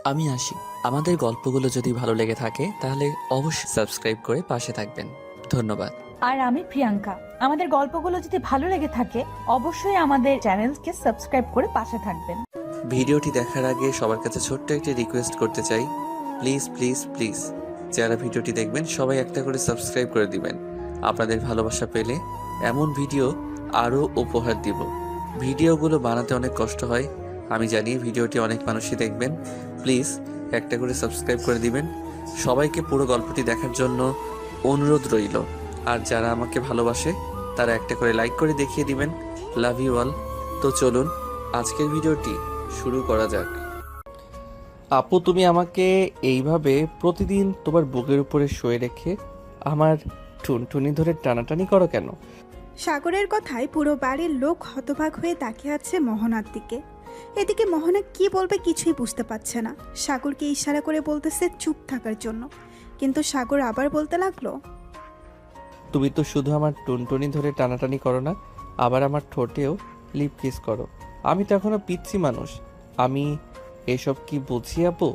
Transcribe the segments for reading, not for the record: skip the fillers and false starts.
আমি আসি। আমাদের গল্পগুলো যদি ভালো লেগে থাকে তাহলে অবশ্যই সাবস্ক্রাইব করে পাশে থাকবেন। ধন্যবাদ। আর আমি প্রিয়াঙ্কা। আমাদের গল্পগুলো যদি ভালো লেগে থাকে অবশ্যই আমাদের চ্যানেলকে সাবস্ক্রাইব করে পাশে থাকবেন। ভিডিওটি দেখার আগে সবার কাছে ছোট্ট একটি রিকোয়েস্ট করতে চাই, প্লিজ প্লিজ প্লিজ যারা ভিডিওটি দেখবেন সবাই একটা করে সাবস্ক্রাইব করে দিবেন। আপনাদের ভালোবাসা পেলে এমন ভিডিও আরও উপহার দিব। ভিডিওগুলো বানাতে অনেক কষ্ট হয়, আমি জানি। ভিডিওটি অনেক মানুষই দেখবেন, প্লিজ একটা করে সাবস্ক্রাইব করে দিবেন। সবাইকে পুরো গল্পটি দেখার জন্য অনুরোধ রইল। আর যারা আমাকে ভালোবাসে তারা একটা করে লাইক করে দেখিয়ে দিবেন। Love you all. তো চলুন আজকের ভিডিওটি শুরু করা যাক। আপু, তুমি আমাকে এইভাবে প্রতিদিন তোমার বুকের উপরে শুয়ে রেখে আমার টুনটুনি ধরে টানাটানি করো কেন? সাগরের কথায় পুরো বাড়ির লোক হতবাক হয়ে তাকিয়ে আছে মোহনার দিকে। এদিকে মোহনা কি বলবে কিছুই বুঝতে পারছে না। সাগরকে ইশারা করে বলতেছে চুপ থাকার জন্য, কিন্তু সাগর আবার বলতে লাগলো, তুমি তো শুধু আমার টুনটুনি ধরে টানাটানি করো না, আবার আমার ঠোঁটেও লিপ কিস করো। আমি তো এখনো পিচ্ছি মানুষ, আমি এসব কি বুঝি আপু?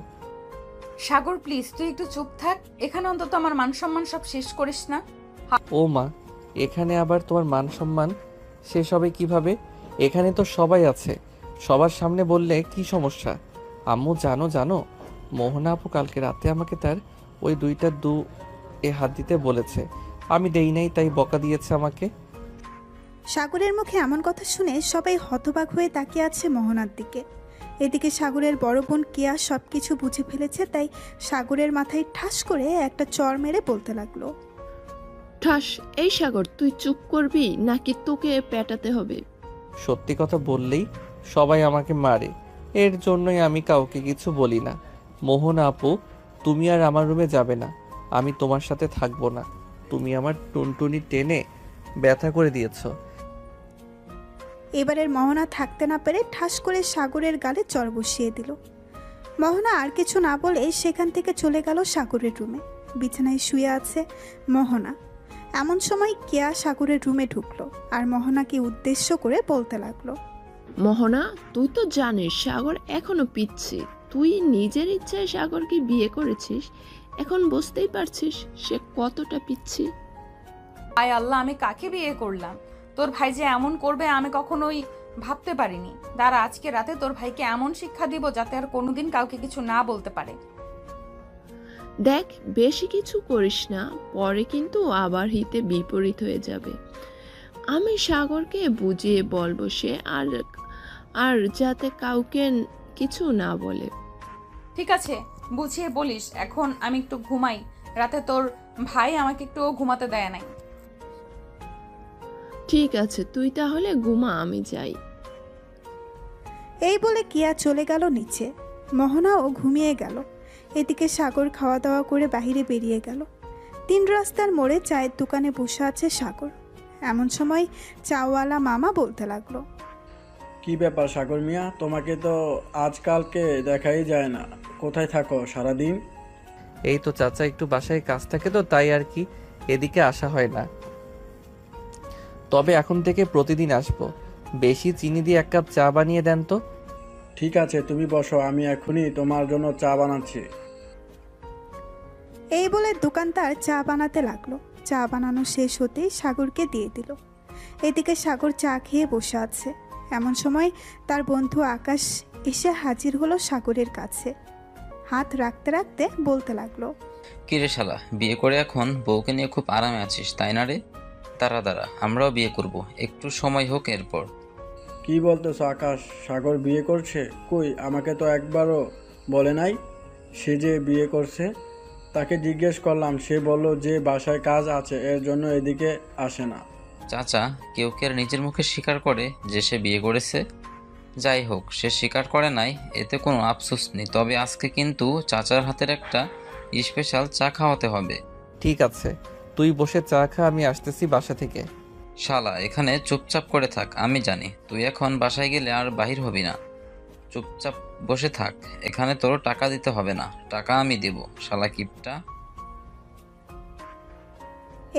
সাগর প্লিজ তুই একটু চুপ থাক, এখানে অন্তত আমার মান সম্মান সব শেষ করিস না। ও মা, এখানে আবার তোমার মান সম্মান শেষ হবে কিভাবে? এখানে তো সবাই আছে, সবার সামনে বললে কি সমস্যা? আম্মু জানো জানো, মোহনা আপু কালকে রাতে আমাকে তার ওই দুইটা এ হাত দিতে বলেছে, আমি দেই নাই, তাই বকা দিয়েছে আমাকে। সাগরের মুখে এমন কথা শুনে সবাই হতবাক হয়ে তাকিয়ে আছে মোহনার দিকে। এদিকে সাগরের বড় বোন কেয়া সবকিছু বুঝে ফেলেছে, তাই সাগরের মাথায় ঠাস করে একটা চড় মেরে বলতে লাগলো, ঠাস। এই সাগর, তুই চুপ করবি নাকি তোকে পেটাতে হবে? সত্যি কথা বললেই সবাই আমাকে মারে, এর জন্যই আমি কাউকে কিছু বলি না। মোহনা আপু, তুমি আর আমার রুমে যাবে না, আমি তোমার সাথে থাকবো না। তুমি আমার টুনটুনি টেনে ব্যথা করে দিয়েছো। এবারের মোহনা থাকতে না পেরে ঠাস করে সাগরের গালে চড় বসিয়ে দিল। মোহনা আর কিছু না বলে সেখান থেকে চলে গেল সাগরের রুমে। বিছানায় শুয়ে আছে মোহনা। এমন সময় কেয়া সাগরের রুমে ঢুকলো আর মোহনাকে উদ্দেশ্য করে বলতে লাগলো, মোহনা, তুই তো জানিস সাগর এখনো পিচ্ছি। তুই নিজের ইচ্ছায় সাগরকে বিয়ে করেছিস, এখন বুঝতেই পারছিস সে কতটা পিচ্ছি। আয় আল্লাহ, আমি কাকে বিয়ে করলাম? তোর ভাই যে এমন করবে আমি কখনোই ভাবতে পারিনি। দাঁড়া, আজকে রাতে তোর ভাইকে এমন শিক্ষা দিব যাতে আর কোনোদিন কাউকে কিছু না বলতে পারে। দেখ, বেশি কিছু করিস না, পরে কিন্তু আবার হিতে বিপরীত হয়ে যাবে। আমি সাগরকে বুঝিয়ে বলবো, সে আর আর যাতে কাউকে কিছু না বলে। ঠিক আছে, বুঝিয়ে বলিস। এখন আমি একটু ঘুমাই, রাতে তোর ভাই আমাকে একটু ঘুমাতে দেয় নাই। ঠিক আছে, তুই তাহলে ঘুমা, আমি যাই। এই বলে কেয়া চলে গেল নিচে। মোহনাও ঘুমিয়ে গেল। এদিকে সাগর খাওয়া দাওয়া করে বাইরে বেরিয়ে গেল। 3 রাস্তার মোড়ে চায়ের দোকানে বসে আছে সাগর। এমন সময় চাওয়ালা মামা বলতে লাগলো, কি ব্যাপার সাগর মিয়া, তোমাকে তো আজকালকে দেখাই যায় না, কোথায় থাকো সারাদিন? এই তো চাচা, একটু বাসায় কাজ থাকে তো তাই আর কি, এদিকে আসা হয় না। তবে এখন থেকে প্রতিদিন আসবো। বেশি চিনি দিয়ে 1 কাপ চা বানিয়ে দেন তো। ঠিক আছে, তুমি বসো, আমি এখনই তোমার জন্য চা বানাচ্ছি। এই বলে দোকানদার চা বানাতে লাগলো। চা বানানো শেষ হতেই সাগরকে দিয়ে দিল। এদিকে সাগর চা খেয়ে বসে আছে। এমন সময় তার বন্ধু আকাশ এসে হাজির হলো সাগরের কাছে। হাত রাখতে রাখতে বলতে লাগলো, কিরে শালা, বিয়ে করে এখন বউকে নিয়ে খুব আরামে আছিস তাই না রে? দাঁড়া দাঁড়া, আমরাও বিয়ে করব, একটু সময় হোক এরপর। কি বলতেছো আকাশ, সাগর বিয়ে করছে? কই, আমাকে তো একবারও বলে নাই সে যে বিয়ে করছে। তাকে জিজ্ঞেস করলাম, সে বলল যে বাসায় কাজ আছে, এর জন্য এদিকে আসে না। চাচা, কেউ কে আর নিজের মুখে স্বীকার করে যে সে বিয়ে করেছে? যাই হোক, সে স্বীকার করে নাই, এতে কোনো আফসোস নেই। তবে আজকে কিন্তু চাচার হাতের একটা স্পেশাল চা খাওয়াতে হবে। ঠিক আছে, তুই বসে চা খা, আমি আসতেছি বাসা থেকে। শালা, এখানে চুপচাপ করে থাক, আমি জানি তুই এখন বাসায় গেলে আর বাহির হবি না। চুপচাপ বসে থাক, এখানে তোর টাকা দিতে হবে না, টাকা আমি দেব। শালা কিপটা।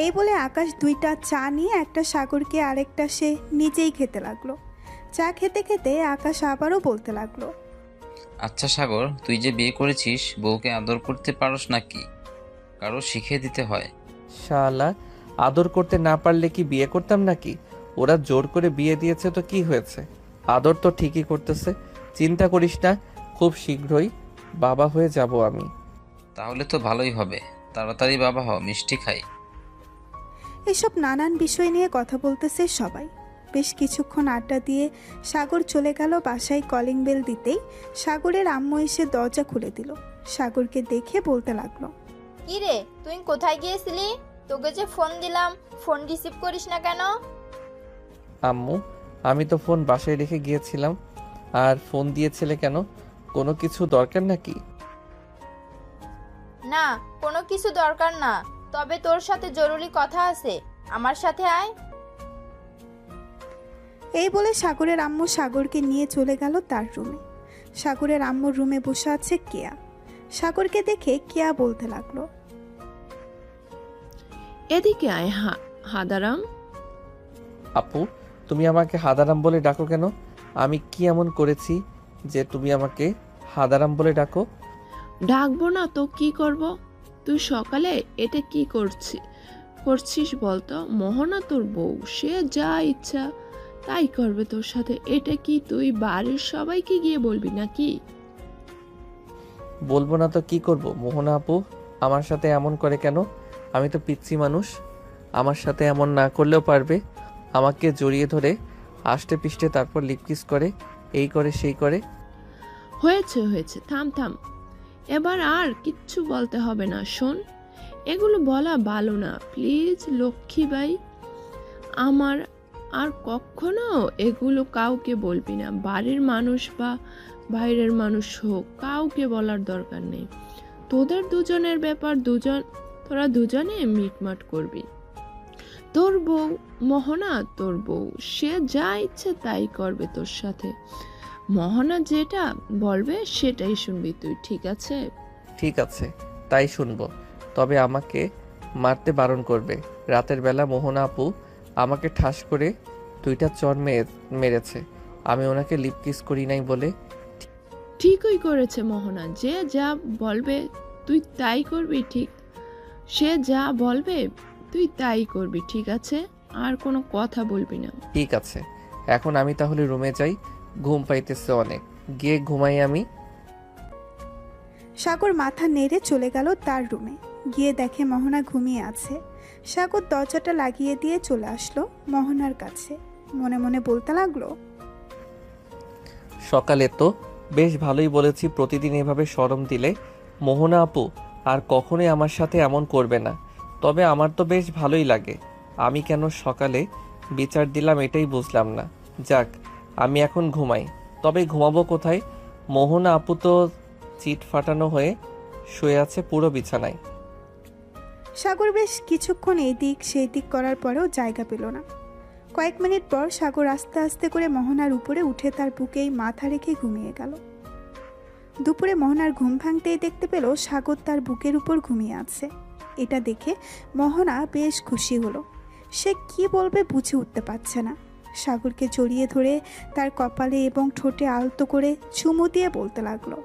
এই বলে আকাশ 2টা চা নিয়ে একটা সাগরকে আরেকটা সে নিজেই খেতে লাগলো। চা খেতে খেতে আকাশ আবারও বলতে লাগলো, আচ্ছা সাগর, তুই যে বিয়ে করেছিস বউকে আদর করতে পারোস নাকি? কারো শিখিয়ে দিতে হয়। শালা, আদর করতে না পারলে কি বিয়ে করতাম নাকি? ওরা জোর করে বিয়ে দিয়েছে তো কি হয়েছে? আদর তো ঠিকই করতেছে। চিন্তা করিস না, খুব শীঘ্রই বাবা হয়ে যাব আমি। তাহলে তো ভালোই হবে। তাড়াতাড়ি বাবা হ, মিষ্টি খাই। এসব নানান বিষয় নিয়ে কথা বলতেছে সবাই। বেশ কিছুক্ষণ আড্ডা দিয়ে সাগর চলে গেল বাসায়। কলিং বেল দিতেই সাগরের আম্মু এসে দরজা খুলে দিল। সাগরকে দেখে বলতে লাগলো, কি রে, তুই কোথায় গিয়েছিলি? তোকে যে ফোন দিলাম, ফোন রিসিভ করিস না কেন? আম্মু, আমি তো ফোন বাসায় রেখে গিয়েছিলাম। আর ফোন দিয়েছিলে কেন? কোনো কিছু দরকার নাকি? না, কোনো কিছু দরকার না, তবে তোর সাথে জরুরি কথা আছে, আমার সাথে আয়। এই বলে সাগরের আম্মু সাগরকে নিয়ে চলে গেল তার রুমে। সাগরের আম্মুর রুমে বসে আছে কেয়া। সাগরকে দেখে কেয়া বলতে লাগলো, এদিকে আয় হাদারাম। আপু, তুমি আমাকে হাদারাম বলে ডাকো কেন? আমি কি এমন করেছি যে তুমি আমাকে হাদারাম বলে ডাকো? ডাকবো না তো কি করব? তুই সকালে এটা কি করছিস বলতো? মোহনা তোর বউ, সে যা ইচ্ছা তাই করবে তোর সাথে। এটা কি তুই বাড়ির সবাইকে গিয়ে বলবি নাকি? বলবো না তো কি করব? মোহনা আপু আমার সাথে এমন করে কেন? আমি তো পিচ্ছি মানুষ। আমার সাথে এমন না করলেও পারবে। আমাকে জড়িয়ে ধরে আষ্টে পিষ্টে তারপর লিপকিস করে, এই করে সেই করে। হয়েছে হয়েছে, থাম থাম, এবার আর কিচ্ছু বলতে হবে না। শোন, এগুলো বলা ভালো না, প্লিজ লক্ষ্মী বাই। আমার আর কখনো এগুলো কাউকে বলবি না। বাড়ির মানুষ বা বাইরের মানুষ হোক, কাউকে বলার দরকার নেই। তোদের দুজনের ব্যাপার, তোরা দুজনে মিটমাট করবি। তোর বউ মোহনা তোর বউ, সে যা ইচ্ছে তাই করবে তোর সাথে। মোহনা যেটা বলবে সেটাই শুনবি তুই, ঠিক আছে? ঠিক আছে, তাই শুনবো। তবে আমাকে মারতে বারণ করবে। রাতের বেলা মোহনা আপু আমাকে ঠাস করে 2টা চর মেরেছে। আমি ওনাকে লিপকিস করি নাই বলে। ঠিকই করেছে মোহনা, যে যা বলবে তুই তাই করবি, ঠিক? সে যা বলবে তুই তাই করবি, ঠিক আছে? আর কোনো কথা বলবি না। ঠিক আছে, এখন আমি তাহলে রুমে যাই, ঘুম পাইতেছে অনেক, গিয়ে ঘুমাই আমি। সাগর মাথা নেড়ে চলে গেল তার রুমে। গিয়ে দেখে মোহনা ঘুমিয়ে আছে। সাগর দরজাটা লাগিয়ে দিয়ে চলে আসলো মোহনার কাছে। মনে মনে বলতে লাগলো, সকালে তো বেশ ভালোই বলেছি প্রতিদিন এভাবে শরম দিলে মোহনা আপু আর কখনোই আমার সাথে এমন করবে না। তবে আমার তো বেশ ভালোই লাগে। আমি কেন সকালে বিচার দিলাম এটাই বুঝলাম না। যাক, আমি এখন ঘুমাই। তবে ঘুমাবো কোথায়? মোহনা আপু তো চিট ফাটানো হয়ে শুয়ে আছে পুরো বিছানায়। সাগর বেশ কিছুক্ষণ এই দিক সেই দিক করার পরেও জায়গা পেল না। কয়েক মিনিট পর সাগর আস্তে আস্তে করে মোহনার উপরে উঠে তার বুকেই মাথা রেখে ঘুমিয়ে গেল। দুপুরে মোহনার ঘুম ভাঙতেই দেখতে পেল সাগর তার বুকের উপর ঘুমিয়ে আছে। এটা দেখে মোহনা বেশ খুশি হলো। সে কি বলবে বুঝে উঠতে পারছে না। সাগরকে জড়িয়ে ধরে তার কপালে এবং ঠোঁটে আলতো করে চুমু দিয়ে বলতে লাগলো,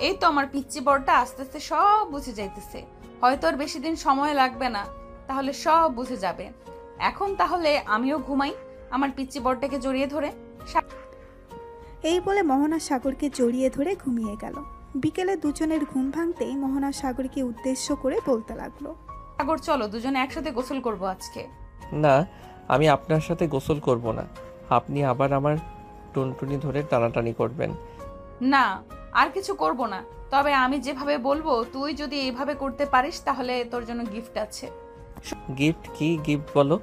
এই তো আমার পিচ্চি বড়টা আস্তে আস্তে সব বুঝে যাইতেছে। হয়তো আর বেশি দিন সময় লাগবে না, তাহলে সব বুঝে যাবে। এখন তাহলে আমিও ঘুমাই আমার পিচ্চি বড়টাকে জড়িয়ে ধরে। এই বলে মোহনা সাগরকে জড়িয়ে ধরে ঘুমিয়ে গেল। বিকেলে দুজনের ঘুম ভাঙতেই মোহনা সাগরকে উদ্দেশ্য করে বলতে লাগলো, সাগর চলো দুজনে একসাথে গোসল করব আজকে। না, আমি আপনার সাথে গোসল করব না। আপনি আবার আমার টুনটুনি ধরে টানাটানি করবেন। না, আর কিছু করব না, তবে আমি যেভাবে বলবো তুই যদি এইভাবে করতে পারিস তাহলে তোর জন্য গিফট আছে। গিফট? কি গিফট বলো?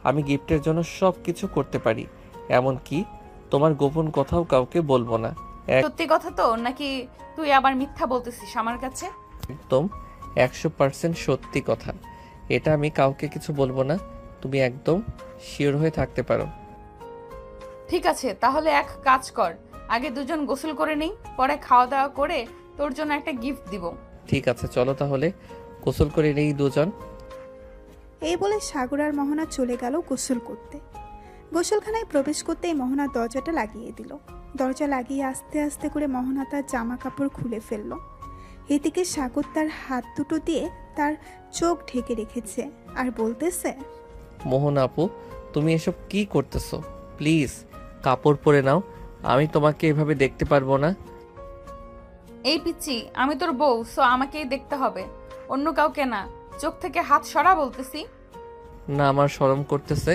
আমি গিফটের জন্য সব কিছু করতে পারি। এমন কি তোমার গোপন কথাও কাউকে বলবো না। সত্যি কথা তো, নাকি তুই আবার মিথ্যা বলতেছিস আমার কাছে? একদম 100% সত্যি কথা। এটা আমি কাউকে কিছু বলবো না, তুমি একদম শিওর হয়ে থাকতে পারো। ঠিক আছে, তাহলে এক কাজ কর, আগে দুজন গোসল করে নেই, পরে খাওয়া দাওয়া করে তোর জন্য একটা গিফট দিব। ঠিক আছে, চলো তাহলে গোসল করে নেই দুজন। এই বলে সাগর আর মোহনা চলে গেল গোসল করতে। গোসলখানায় প্রবেশ করতেই মোহনা দরজাটা লাগিয়ে দিল। দরজা লাগিয়ে আস্তে আস্তে করে মোহনা তার জামা কাপড় খুলে ফেলল। এদিকে সাগর তার হাত দুটো দিয়ে তার চোখ ঢেকে রেখেছে আর বলতেছে, মোহন আপু, তুমি এসব কি করতেছো? প্লিজ কাপড় পরে নাও, আমি তোমাকে এভাবে দেখতে পারবো না। এই পিচ্ছি, আমি তোর বউ, সো আমাকেই দেখতে হবে, অন্য কাউকে না। চোখ থেকে হাত সরা বলতেছি। না, আমার শরম করতেছে,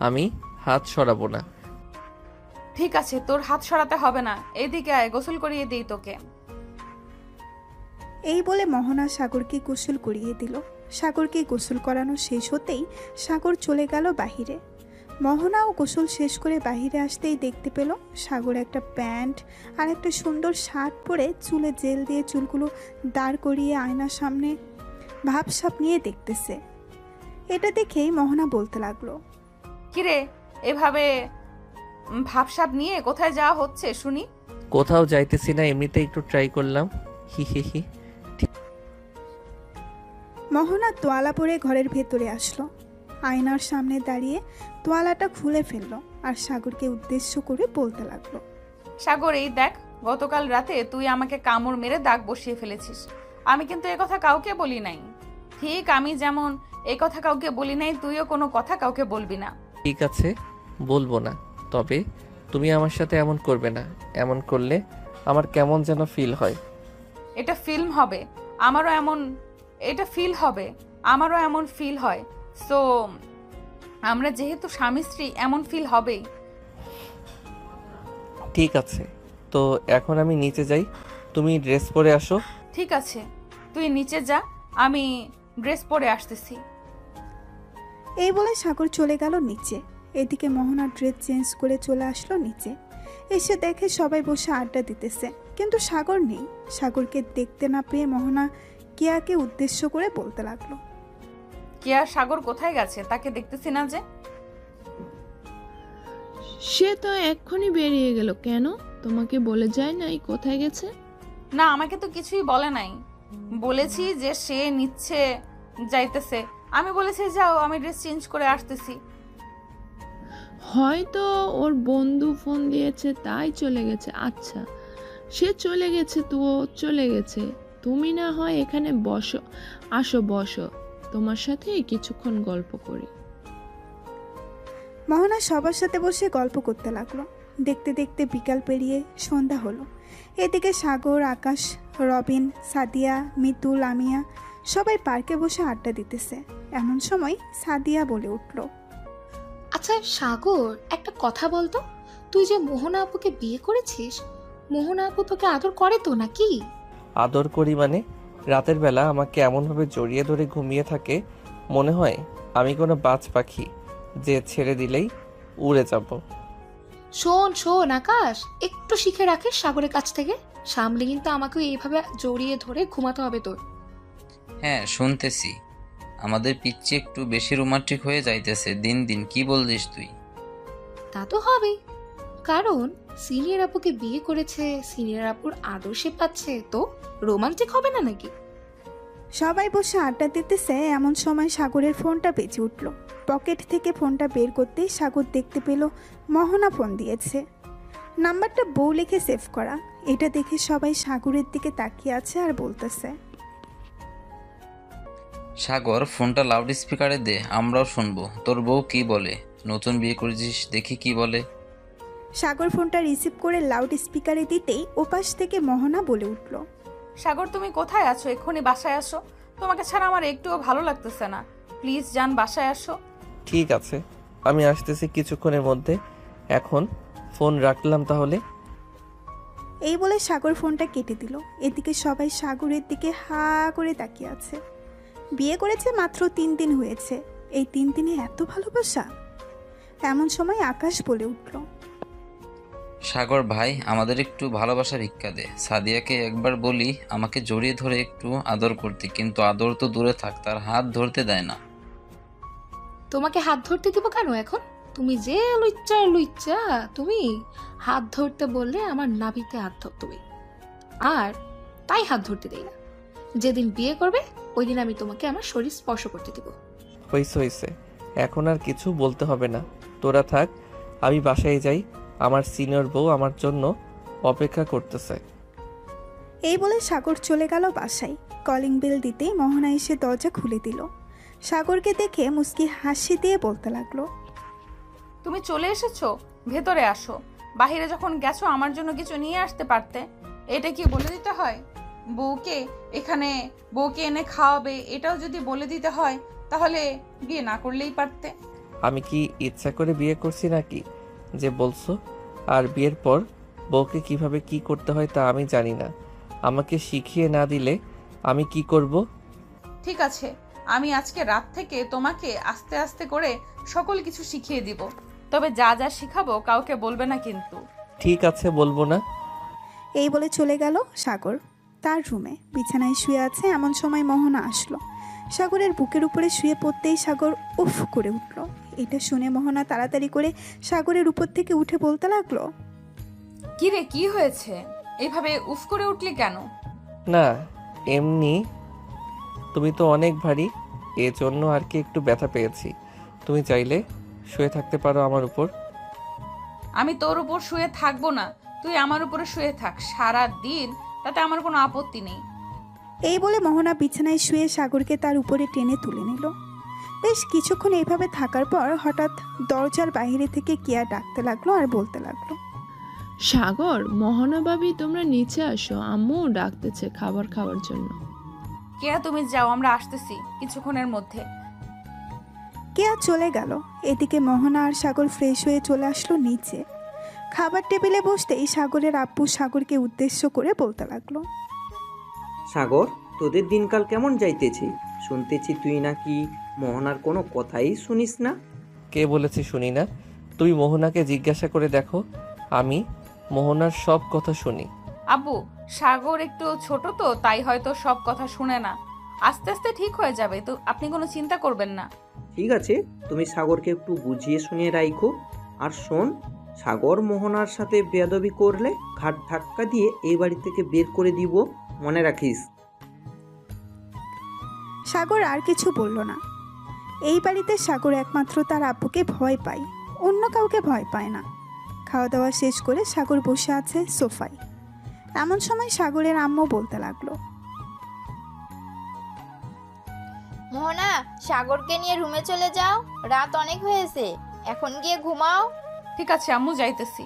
আমি হাত সরাবো না। ঠিক আছে, তোর হাত সরাতে হবে না। এইদিকে আয়, গোসল করিয়ে দিই তোকে। এই বলে মোহনা সাগরকে গোসল করিয়ে দিল। সাগরকে গোসল করানো শেষ হতেই সাগর চলে গেল বাহিরে। মোহনাও গোসল শেষ করে বাহিরে আসতেই দেখতে পেল সাগর একটা প্যান্ট আর একটা সুন্দর শার্ট পরে চুলে জেল দিয়ে চুলগুলো দাঁড় করিয়ে আয়নার সামনে ভাবসাব নিয়ে দেখতেছে। এটা দেখেই মোহনা বলতে লাগলো, কিরে, এভাবে ভাবসাব নিয়ে কোথায় যাওয়া হচ্ছে শুনি? কোথাও যাইতেছি না, এমনিতে একটু ট্রাই করলাম। হি হি হি। মোহনা তোয়ালা পরে ঘরের ভেতরে আসলো। আয়নার সামনে দাঁড়িয়ে তোয়ালাটা খুলে ফেললো আর সাগরকে উদ্দেশ্য করে বলতে লাগলো, সাগর, এই দেখ, গতকাল রাতে তুই আমাকে কামড় মেরে দাগ বসিয়ে ফেলেছিস। আমি কিন্তু এ কথা কাউকে বলি নাই। ঠিক আমি যেমন এই কথা কাউকে বলি নাই, তুইও কোনো কথা কাউকে বলবি না। ঠিক আছে, বলবো না, তবে তুমি আমার সাথে এমন করবে না। এমন করলে আমার কেমন যেন ফিল হয়। এটা ফিল্ম হবে, আমারও এমন ফিল হয়। সো আমরা যেহেতু স্বামী স্ত্রী, এমন ফিল হবেই। ঠিক আছে, তো এখন আমি নিচে যাই, তুমি ড্রেস পরে আসো। ঠিক আছে, তুই নিচে যা, আমি ড্রেস পরে আসতেছি। এই বলে সাগর চলে গেল নিচে। এদিকে মোহনা ড্রেস চেঞ্জ করে চলে আসলো নিচে। এসে দেখে সবাই বসে আড্ডা দিতেছে, কিন্তু সাগর নেই। সাগরকে দেখতে না পেয়ে মোহনা কেয়াকে উদ্দেশ্য করে বলতে লাগলো, কি আর সাগর কোথায় গেছে? তাকে দেখতেছি না যে। সে তো এক্ষুনি বেরিয়ে গেল। কেন, তোমাকে বলে যায় নাই কোথায় গেছে? না, আমাকে তো কিছুই বলে নাই। বলেছি যে সে নিচ্ছে যাইতেছে, আমি বলেছি যাও, আমি ড্রেস চেঞ্জ করে আসতেছি। হয়তো ওর বন্ধু ফোন দিয়েছে তাই চলে গেছে। আচ্ছা, সে চলে গেছে তো চলে গেছে, তুমি না হয় এখানে বসো। আসো বসো, তোমার সাথে কিছুক্ষণ গল্প করি। মোহনা সবার সাথে বসে গল্প করতে লাগলো। দেখতে দেখতে বিকাল পেরিয়ে সন্ধ্যা হলো। এদিকে সাগর, আকাশ, রবিন, সাদিয়া, মিতু, লামিয়া সবাই পার্কে বসে আড্ডা দিতেছে। এমন সময় সাদিয়া বলে উঠল, আচ্ছা সাগর, একটা কথা বলতো, তুই যে মোহনা আপুকে বিয়ে করেছিস, মোহনা আপু তোকে আদর করে তো নাকি? আদর করি মানে? রাতের বেলা আমাকে এমনভাবে জড়িয়ে ধরে ঘুমিয়ে থাকে, মনে হয় আমি কোনো বাজ পাখি যে ছেড়ে দিলেই উড়ে যাব। শোন শোন আকাশ, একটু শিখে রাখিস সাগরের কাছ থেকে। সামলে কিন্তু আমাকেও এইভাবে জড়িয়ে ধরে ঘুমাতে হবে তোর। হ্যাঁ, শুনতেছি। আমাদের পিচ্ছি একটু বেশি রোমান্টিক হয়ে যাইতেছে দিন দিন। কি বলছিস তুই? তা তো হবেই, কারণ সিনিয়র আপুকে বিয়ে করেছে, সিনিয়র আপুর আদর্শে পাচ্ছে, তো রোমান্টিক হবে না নাকি? সবাই বসে আড্ডা দিতেছে। এমন সময় সাগরের ফোনটা বেজে উঠল। পকেট থেকে ফোনটা বের করতেই সাগর দেখতে পেল মোহনা ফোন দিয়েছে। নাম্বারটা বউ লিখে সেভ করা। এটা দেখে সবাই সাগরের দিকে তাকিয়ে আছে আর বলতেছে, সাগর, ফোনটা লাউড স্পিকারে দে, আমরাও শুনবো। তোর বউ কি বলে? নতুন বিয়ে করেছিস, দেখি কি বলে। সাগর ফোনটা রিসিভ করে লাউড স্পিকারে দিতেই ওপাশ থেকে মোহনা বলে উঠল, সাগর, তুমি কোথায় আছো? এক্ষুনি বাসায় আসো। তোমাকে ছাড়া আমার একটুও ভালো লাগতেছে না। প্লিজ যান, বাসায় আসো। ঠিক আছে, আমি আসতেছি কিছুক্ষণের মধ্যে। এখন ফোন রাখলাম তাহলে। এই বলে সাগর ফোনটা কেটে দিল। এদিকে সবাই সাগরের দিকে হা করে তাকিয়ে আছে। বিয়ে করেছে মাত্র 3 দিন হয়েছে, এই 3 দিনে এত ভালোবাসা? এমন সময় আকাশ বলে উঠল, সাগর ভাই, আমাদের একটু ভালোবাসা ভিক্ষা দে। সাদিয়াকে একবার বলি আমাকে জড়িয়ে ধরে একটু আদর করতে, কিন্তু আদর তো দূরে থাক, তার হাত ধরতে দেয় না। তোমাকে হাত ধরতে দিব কেন এখন? তুমি যে লুচ্চা, তুমি হাত ধরতে বললে আমার নাভিতে হাত ধর তুমি, আর তাই হাত ধরতে দেই না। যেদিন বিয়ে করবে ওই দিন আমি তোমাকে আমার শরীর স্পর্শ করতে দিব। হইছে, এখন আর কিছু বলতে হবে না, তোরা থাক, আমি বাসায় যাই। আমার সিনিয়র বউ আমার জন্য অপেক্ষা করতেছে। এই বলে সাগর চলে গেল বাসায়। কলিং বেল দিতেই মোহনা এসে দরজা খুলে দিল। সাগরকে দেখে মুস্কি হাসি দিয়ে বলতে লাগলো, তুমি চলে এসেছো, ভেতরে আসো। বাইরে যখন গেছো আমার জন্য কিছু নিয়ে আসতে পারতে। এটা কি বলে দিতে হয়? বউকে এনে খাওয়াবে, এটাও যদি বলে দিতে হয় তাহলে বিয়ে না করলেই পারতে। আমি কি ইচ্ছা করে বিয়ে করছি নাকি যে বলছো? আর বিয়ের পর বউকে কিভাবে কি করতে হয় তা আমি জানি না। আমাকে শিখিয়ে না দিলে আমি কি করব? ঠিক আছে, আমি আজকে রাত থেকে তোমাকে আস্তে আস্তে করে সকল কিছু শিখিয়ে দিব। তবে যা যা শিখাবো কাউকে বলবে না কিন্তু। ঠিক আছে, বলবো না। এই বলে চলে গেল সাগর তার রুমে। বিছানায় শুয়ে আছে এমন সময় মোহনা আসলো। সাগরের বুকের উপরে শুয়ে পড়তেই সাগর উফ করে উঠল। এটা শুনে মোহনা তাড়াতাড়ি করে সাগরের উপর থেকে উঠে বলতে লাগলো, কি রে, কি হয়েছে? এইভাবে উফ করে উঠলি কেন? না, এমনি। তুমি তো অনেক ভারী, এজন্য আর কি একটু ব্যথা পেয়েছি। তুমি চাইলে শুয়ে থাকতে পারো আমার উপর। আমি তোর উপর শুয়ে থাকবো না, তুই আমার উপরে শুয়ে থাক সারা দিন, তাতে আমার কোনো আপত্তি নেই। এই বলে মোহনা বিছানায় শুয়ে সাগরকে তার উপরে টেনে তুলে নিল। বেশ কিছুক্ষণ এইভাবে থাকার পর হঠাৎ দরজার বাইরে থেকে কিয়া ডাকতে লাগলো আর বলতে লাগলো, সাগর, মোহনা ভাবি তোমরা নিচে আসো, আম্মু ডাকতেছে খাবার খাওয়ার জন্য। কেয়া তুমি যাও, আমরা আসতেছি কিছুক্ষণের মধ্যে। কেয়া চলে গেল। এদিকে মোহনা আর সাগর ফ্রেশ হয়ে চলে আসলো নিচে। খাবার টেবিলে বসতেই সাগরের আব্বু সাগরকে উদ্দেশ্য করে বলতে লাগলো, সাগর, তোদের দিনকাল কেমন যাইতেছে? শুনতেছি তুই নাকি মোহনার কোনো কথাই শুনিস না। কে বলেছে শুনি না? তুমি মোহনাকে জিজ্ঞাসা করে দেখো, আমি মোহনার সব কথা শুনি। আব্বু, সাগর একটু ছোট তো, তাই হয়তো সব কথা শুনে না। আস্তে আস্তে ঠিক হয়ে যাবে, তো আপনি কোনো চিন্তা করবেন না। ঠিক আছে, তুমি সাগরকে একটু বুঝিয়ে শুনিয়ে রাখো। আর শোন, সাগর মোহনার সাথে বেয়াদবি করলে ঘাট ধাক্কা দিয়ে এই বাড়ি থেকে বের করে দিব, মনে রাখিস। সাগর আর কিছু বলল না। এই বাড়িতে সাগর একমাত্র তার আব্বুকে ভয় পায়, অন্য কাউকে ভয় পায় না। খাওয়া দাওয়া শেষ করে সাগর বসে আছে সোফায়। এমন সময় সাগরের আম্মু বলতে লাগলো, মোহনা, সাগরকে নিয়ে রুমে চলে যাও, রাত অনেক হয়েছে, এখন গিয়ে ঘুমাও। ঠিক আছে আম্মু, যাইতেছি।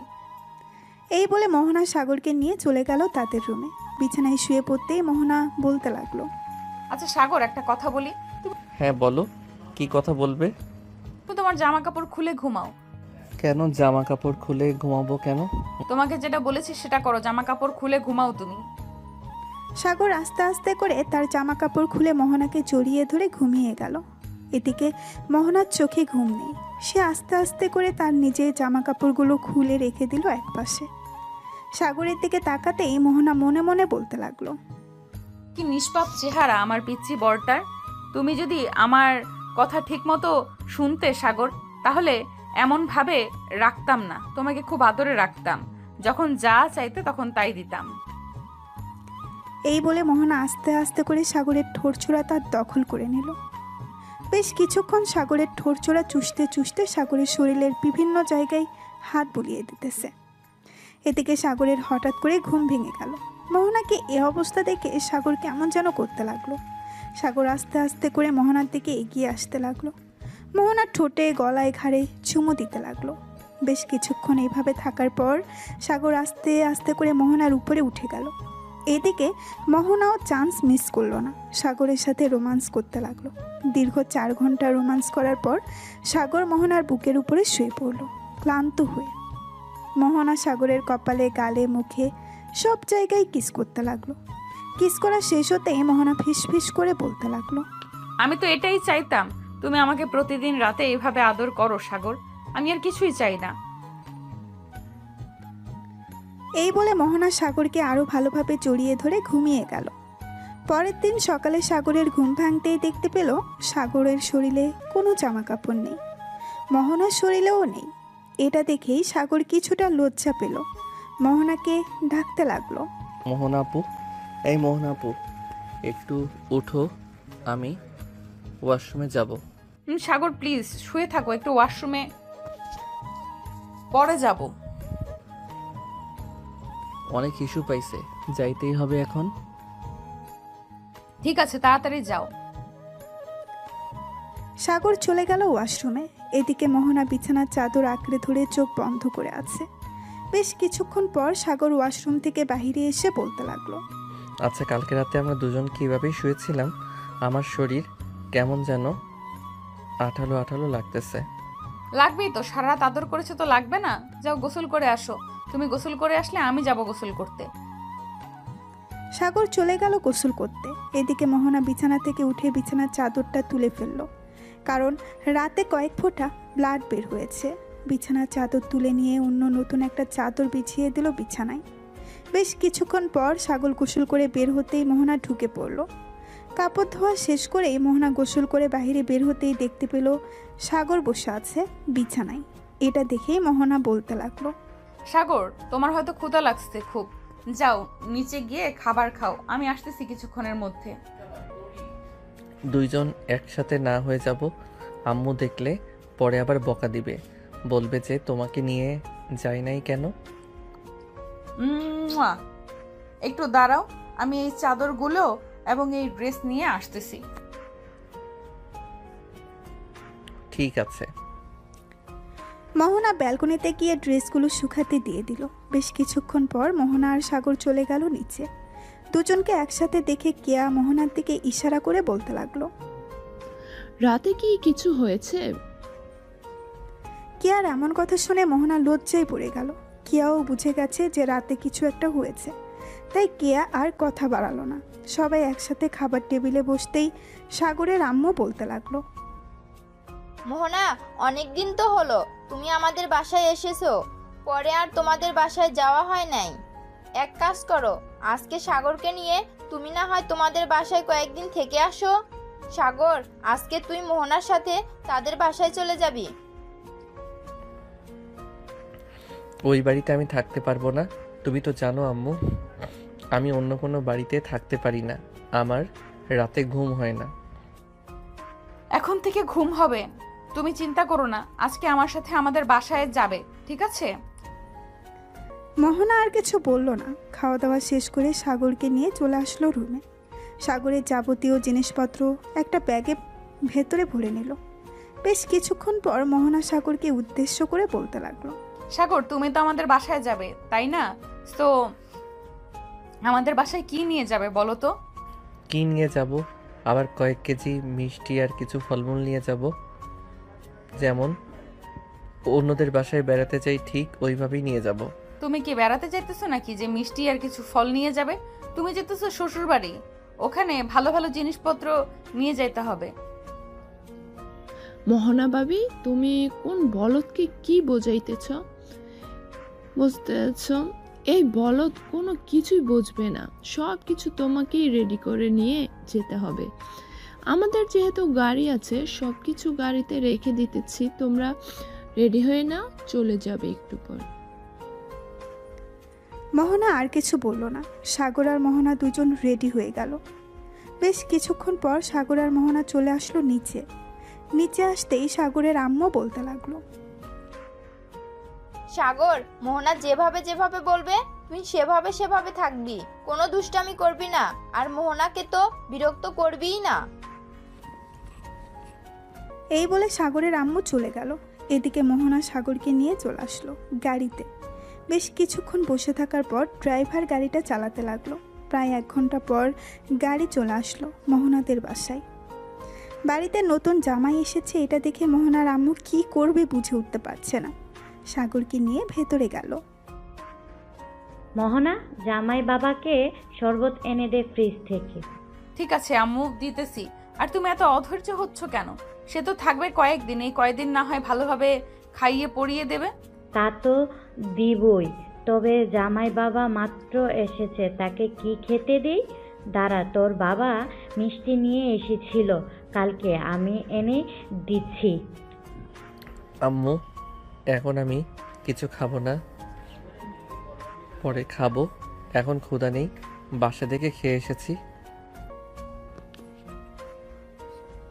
এই বলে মোহনা সাগরকে নিয়ে চলে গেল তাদের রুমে। বিছানায় শুয়ে পড়তেই মোহনা বলতে লাগলো, আচ্ছা সাগর, একটা কথা বলি। হ্যাঁ বলো, কি কথা বলবে? তুমি তোমার জামা কাপড় খুলে ঘুমাও। কেন জামা কাপড় খুলে ঘুমাবো কেন? তোমাকে যেটা বলেছি সেটা করো, জামা কাপড় খুলে ঘুমাও তুমি। সাগর আস্তে আস্তে করে তার জামা কাপড় খুলে মোহনাকে জড়িয়ে ধরে ঘুমিয়ে গেল। এদিকে মোহনার চোখে ঘুম নেই। সে আস্তে আস্তে করে তার নিজের জামা কাপড়গুলো খুলে রেখে দিল একপাশে। সাগরের দিকে তাকাতেই মোহনা মনে মনে বলতে লাগলো, কি নিষ্পাপ চেহারা আমার পিচ্চি বরটার। তুমি যদি আমার কথা ঠিক মতো শুনতে সাগর, তাহলে এমন ভাবে রাখতাম না, তোমাকে খুব আদরে রাখতাম, যখন যা চাইতে তখন তাই দিতাম। এই বলে মোহনা আস্তে আস্তে করে সাগরের ঠোঁটছোড়া তার দখল করে নিল। বেশ কিছুক্ষণ সাগরের ঠোঁটছোড়া চুষতে চুষতে সাগরের শরীরের বিভিন্ন জায়গায় হাত বুলিয়ে দিতেছে। এদিকে সাগরের হঠাৎ করে ঘুম ভেঙে গেল। মোহনাকে এ অবস্থা দেখে সাগর কেমন যেন করতে লাগলো। সাগর আস্তে আস্তে করে মোহনার দিকে এগিয়ে আসতে লাগলো। মোহনার ঠোঁটে গলায় ঘাড়ে চুমু দিতে লাগলো। বেশ কিছুক্ষণ এইভাবে থাকার পর সাগর আস্তে আস্তে করে মোহনার উপরে উঠে গেল। এদিকে মোহনাও চান্স মিস করলো না, সাগরের সাথে রোমান্স করতে লাগলো। দীর্ঘ 4 ঘন্টা রোমান্স করার পর সাগর মোহনার বুকের উপরে শুয়ে পড়ল ক্লান্ত হয়ে। মোহনা সাগরের কপালে, গালে, মুখে সব জায়গায় কিস করতে লাগলো। কিস করা শেষ হতেই মোহনা ফিসফিস করে বলতে লাগলো, আমি তো এটাই চাইতাম, তুমি আমাকে প্রতিদিন রাতে এইভাবে আদর করো সাগর, আমি আর কিছুই চাই না। এই বলে মোহনা সাগরকে আরো ভালোভাবে জড়িয়ে ধরে ঘুমিয়ে গেল। পরের দিন সকালে সাগরের ঘুম ভাঙতেই দেখতে পেল সাগরের শরীরে কোনো জামা কাপড় নেই, মোহনার শরীরেও নেই। এটা দেখেই সাগর কিছুটা লজ্জা পেল। মোহনাকে ডাকতে লাগলো, মোহনা আপু, এই মোহনা আপু, একটু উঠো, আমি ওয়াশরুমে যাব। সাগর প্লিজ শুয়ে থাকো, একটু ওয়াশরুমে পরে যাব। অনেক ইস্যু পাইছে, যাইতেই হবে এখন। ঠিক আছে, তাড়াতাড়ি যাও। সাগর চলে গেল ওয়াশরুমে। এদিকে মোহনা বিছানার চাদর আঁকড়ে ধরে চোখ বন্ধ করে আছে। বেশ কিছুক্ষণ পর সাগর ওয়াশরুম থেকে বাহিরে এসে বলতে লাগলো, আচ্ছা, কালকে রাতে আমরা দুজন কীভাবেই শুয়েছিলাম, আমার শরীর কেমন যেন আঠালো আঠালো লাগতেছে। লাগবেই তো, সারা রাত আদর করেছে তো লাগবে না? যাও গোসল করে আসো। তুমি গোসল করে আসলে আমি যাব গোসল করতে। সাগর চলে গেল গোসল করতে। এদিকে মোহনা বিছানা থেকে উঠে বিছানার চাদরটা তুলে ফেলল, কারণ রাতে কয়েক ফোঁটা ব্লাড বের হয়েছে। বিছানার চাদর তুলে নিয়ে অন্য নতুন একটা চাদর বিছিয়ে দিল বিছানায়। বেশ কিছুক্ষণ পর সাগর গোসল করে বের হতেই মোহনা ঢুকে পড়ল। কাপড় ধোয়া শেষ করেই মোহনা গোসল করে বাইরে বের হতেই দেখতে পেল সাগর বসে আছে বিছানায়। এটা দেখেই মোহনা বলতে লাগলো, সাগর, তোমার হয়তো ক্ষুধা লাগছে খুব, যাও নিচে গিয়ে খাবার খাও, আমি আসতেছি কিছুক্ষণের মধ্যে। দুইজন একসাথে না হয়ে যাব, আম্মু দেখলে পরে আবার বকা দিবে, বলবে যে তোমাকে নিয়ে যাই নাই কেন। মুয়া। একটু দাঁড়াও, আমি এই চাদরগুলো এবং এই ড্রেস নিয়ে আসতেছি। ঠিক আছে। মোহনা ব্যালকনিতে গিয়ে ড্রেসগুলো শুকাতে দিয়ে দিল। বেশ কিছুক্ষণ পর মোহনা আর সাগর চলে গেল নিচে। দুজনকে একসাথে দেখে কেয়া মোহনার দিকে ইশারা করে বলতে লাগলো, রাতে কি কিছু হয়েছে? কেয়ার এমন কথা শুনে মোহনা লজ্জায় পড়ে গেল। কেয়াও বুঝে গেছে যে রাতে কিছু একটা হয়েছে, তাই কেয়া আর কথা বাড়ালো না। সবাই একসাথে খাবার টেবিলে বসতেই সাগরের আম্মু বলতে লাগলো, মোহনা, অনেক দিন তো হলো তুমি আমাদের বাসায় এসেছো, পরে আর তোমাদের বাসায় যাওয়া হয় নাই। এক কাজ করো, আজকে সাগরকে নিয়ে তুমি না হয় তোমাদের বাসায় কয়েকদিন থেকে আসো। সাগর, আজকে তুই মোহনার সাথে তাদের বাসায় চলে যাবি। ওই বাড়িতে আমি থাকতে পারবো না, তুমি তো জানো আম্মু, আমি অন্য কোনো বাড়িতে থাকতে পারি না, আমার রাতে ঘুম হয় না। এখন থেকে ঘুম হবে, তুমি চিন্তা করো না। আজকে আমার সাথে আমাদের বাসায় যাবে, ঠিক আছে? মোহনা আর কিছু বলল না। খাওয়া দাওয়া শেষ করে সাগরকে নিয়ে চলে আসলো রুমে। সাগরের যাবতীয় জিনিসপত্র একটা ব্যাগে ভেতরে ভরে নিল। বেশ কিছুক্ষণ পর মোহনা সাগরকে উদ্দেশ্য করে বলতে লাগলো, সাগর, তুমি তো আমাদের বাসায় যাবে, তাই না? তো আমাদের বাসায় কি নিয়ে যাবে বলো তো? কি নিয়ে যাব? আবার কয়েক কেজি মিষ্টি আর কিছু ফলমূল নিয়ে যাব, যেমন অন্যদের বাসায় বেড়াতে যাই ঠিক ওইভাবেই নিয়ে যাব। তুমি কি বেড়াতে যাইতেছো নাকি যে মিষ্টি আর কিছু ফল নিয়ে যাবে? তুমি যেতেছো শ্বশুর বাড়ি, ওখানে ভালো ভালো জিনিসপত্র নিয়ে যাইতে হবে। মোহনা ভাবি, তুমি কোন বলদকে কি বোঝাইতেছ? বুঝতেছ? এই বলদ কোনো কিছুই বুঝবে না, সব কিছু তোমাকেই রেডি করে নিয়ে যেতে হবে। আমাদের যেহেতু গাড়ি আছে, সব কিছু গাড়িতে রেখে দিতেছি, তোমরা রেডি হয়ে নাও, চলে যাবে একটু পর। মোহনা আর কিছু বলল না। সাগর আর মোহনা দুজন রেডি হয়ে গেল। বেশ কিছুক্ষণ পর সাগর আর মোহনা চলে আসলো নিচে। নিচে আসতেই সাগরের আম্মু বলতে লাগলো, সাগর, মোহনা যেভাবে যেভাবে বলবে তুই সেভাবে সেভাবে থাকবি, কোনো দুষ্টামি করবি না, আর মোহনাকে তো বিরক্ত করবিই না। এই বলে সাগরের আম্মু চলে গেল। এদিকে মোহনা সাগরকে নিয়ে চলে আসলো গাড়িতে। বেশ কিছুক্ষণ বসে থাকার পর ড্রাইভার গাড়িটা চালাতে লাগলো। প্রায় 1 ঘন্টা পর গাড়ি চলে আসলো মোহনাদের বাসায়। বাড়িতে নতুন জামাই এসেছে, এটা দেখে মোহনার আম্মু কি করবে বুঝে উঠতে পারছে না। সাগরকে নিয়ে ভেতরে গেল। মোহনা, জামাই বাবাকে শরবত এনে দে ফ্রিজ থেকে। ঠিক আছে আম্মু, দিতেছি। আর তুমি এত অধৈর্য হচ্ছ কেন? সে তো থাকবে কয়েকদিন, এই কয়েকদিন না হয় ভালোভাবে খাইয়ে পরিয়ে দেবে। তা তো দিবই, তবে জামাই বাবা মাত্র এসেছে, তাকে কি খেতে দিই? দাঁড়া, তোর বাবা মিষ্টি নিয়ে এসেছিল কালকে, আমি এনে দিচ্ছি। আম্মু, এখন আমি কিছু খাবো না, পরে খাবো, এখন ক্ষুধা নেই, বাসা থেকে খেয়ে এসেছি।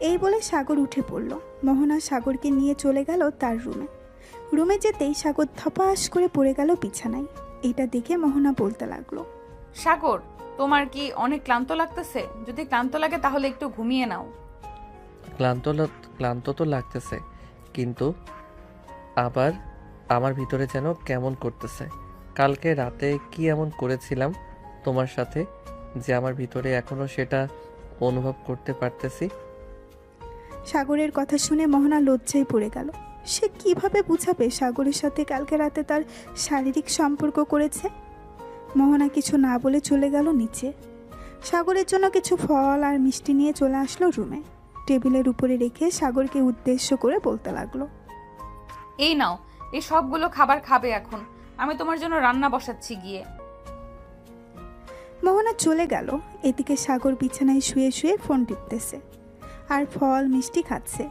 এই বলে সাগর উঠে পড়ল। মোহনা সাগরকে নিয়ে চলে গেল তার রুমে। রুমে যেতেই সাগর ধপাস করে পড়ে গেল বিছানায়। এটা দেখে মোহনা বলতে লাগলো। সাগর, তোমার কি অনেক ক্লান্ত লাগতেছে? যদি ক্লান্ত লাগে তাহলে একটু ঘুমিয়ে নাও। ক্লান্ত তো লাগতেছে, কিন্তু আবার আমার ভিতরে যেন কেমন করতেছে। কালকে রাতে কি এমন করেছিলাম তোমার সাথে যে আমার ভিতরে এখনো সেটা অনুভব করতে পারতেছি। সাগরের কথা শুনে মোহনা লজ্জায় পড়ে গেল। সে কিভাবে বুঝাবে সাগরের সাথে কালকে রাতে তার শারীরিক সম্পর্ক করেছে। মোহনা কিছু না বলে চলে গেল নিচে। সাগরের জন্য কিছু ফল আর মিষ্টি নিয়ে চলে আসলো রুমে। টেবিলের উপরে রেখে সাগরকে উদ্দেশ্য করে বলতে লাগলো, এই নাও, এই সবগুলো খাবার খাবে এখন। আমি তোমার জন্য রান্না বসাচ্ছি গিয়ে। মোহনা চলে গেল। এদিকে সাগর বিছানায় শুয়ে শুয়ে ফোন টিপতেছে আর ফল মিষ্টি খাচ্ছে।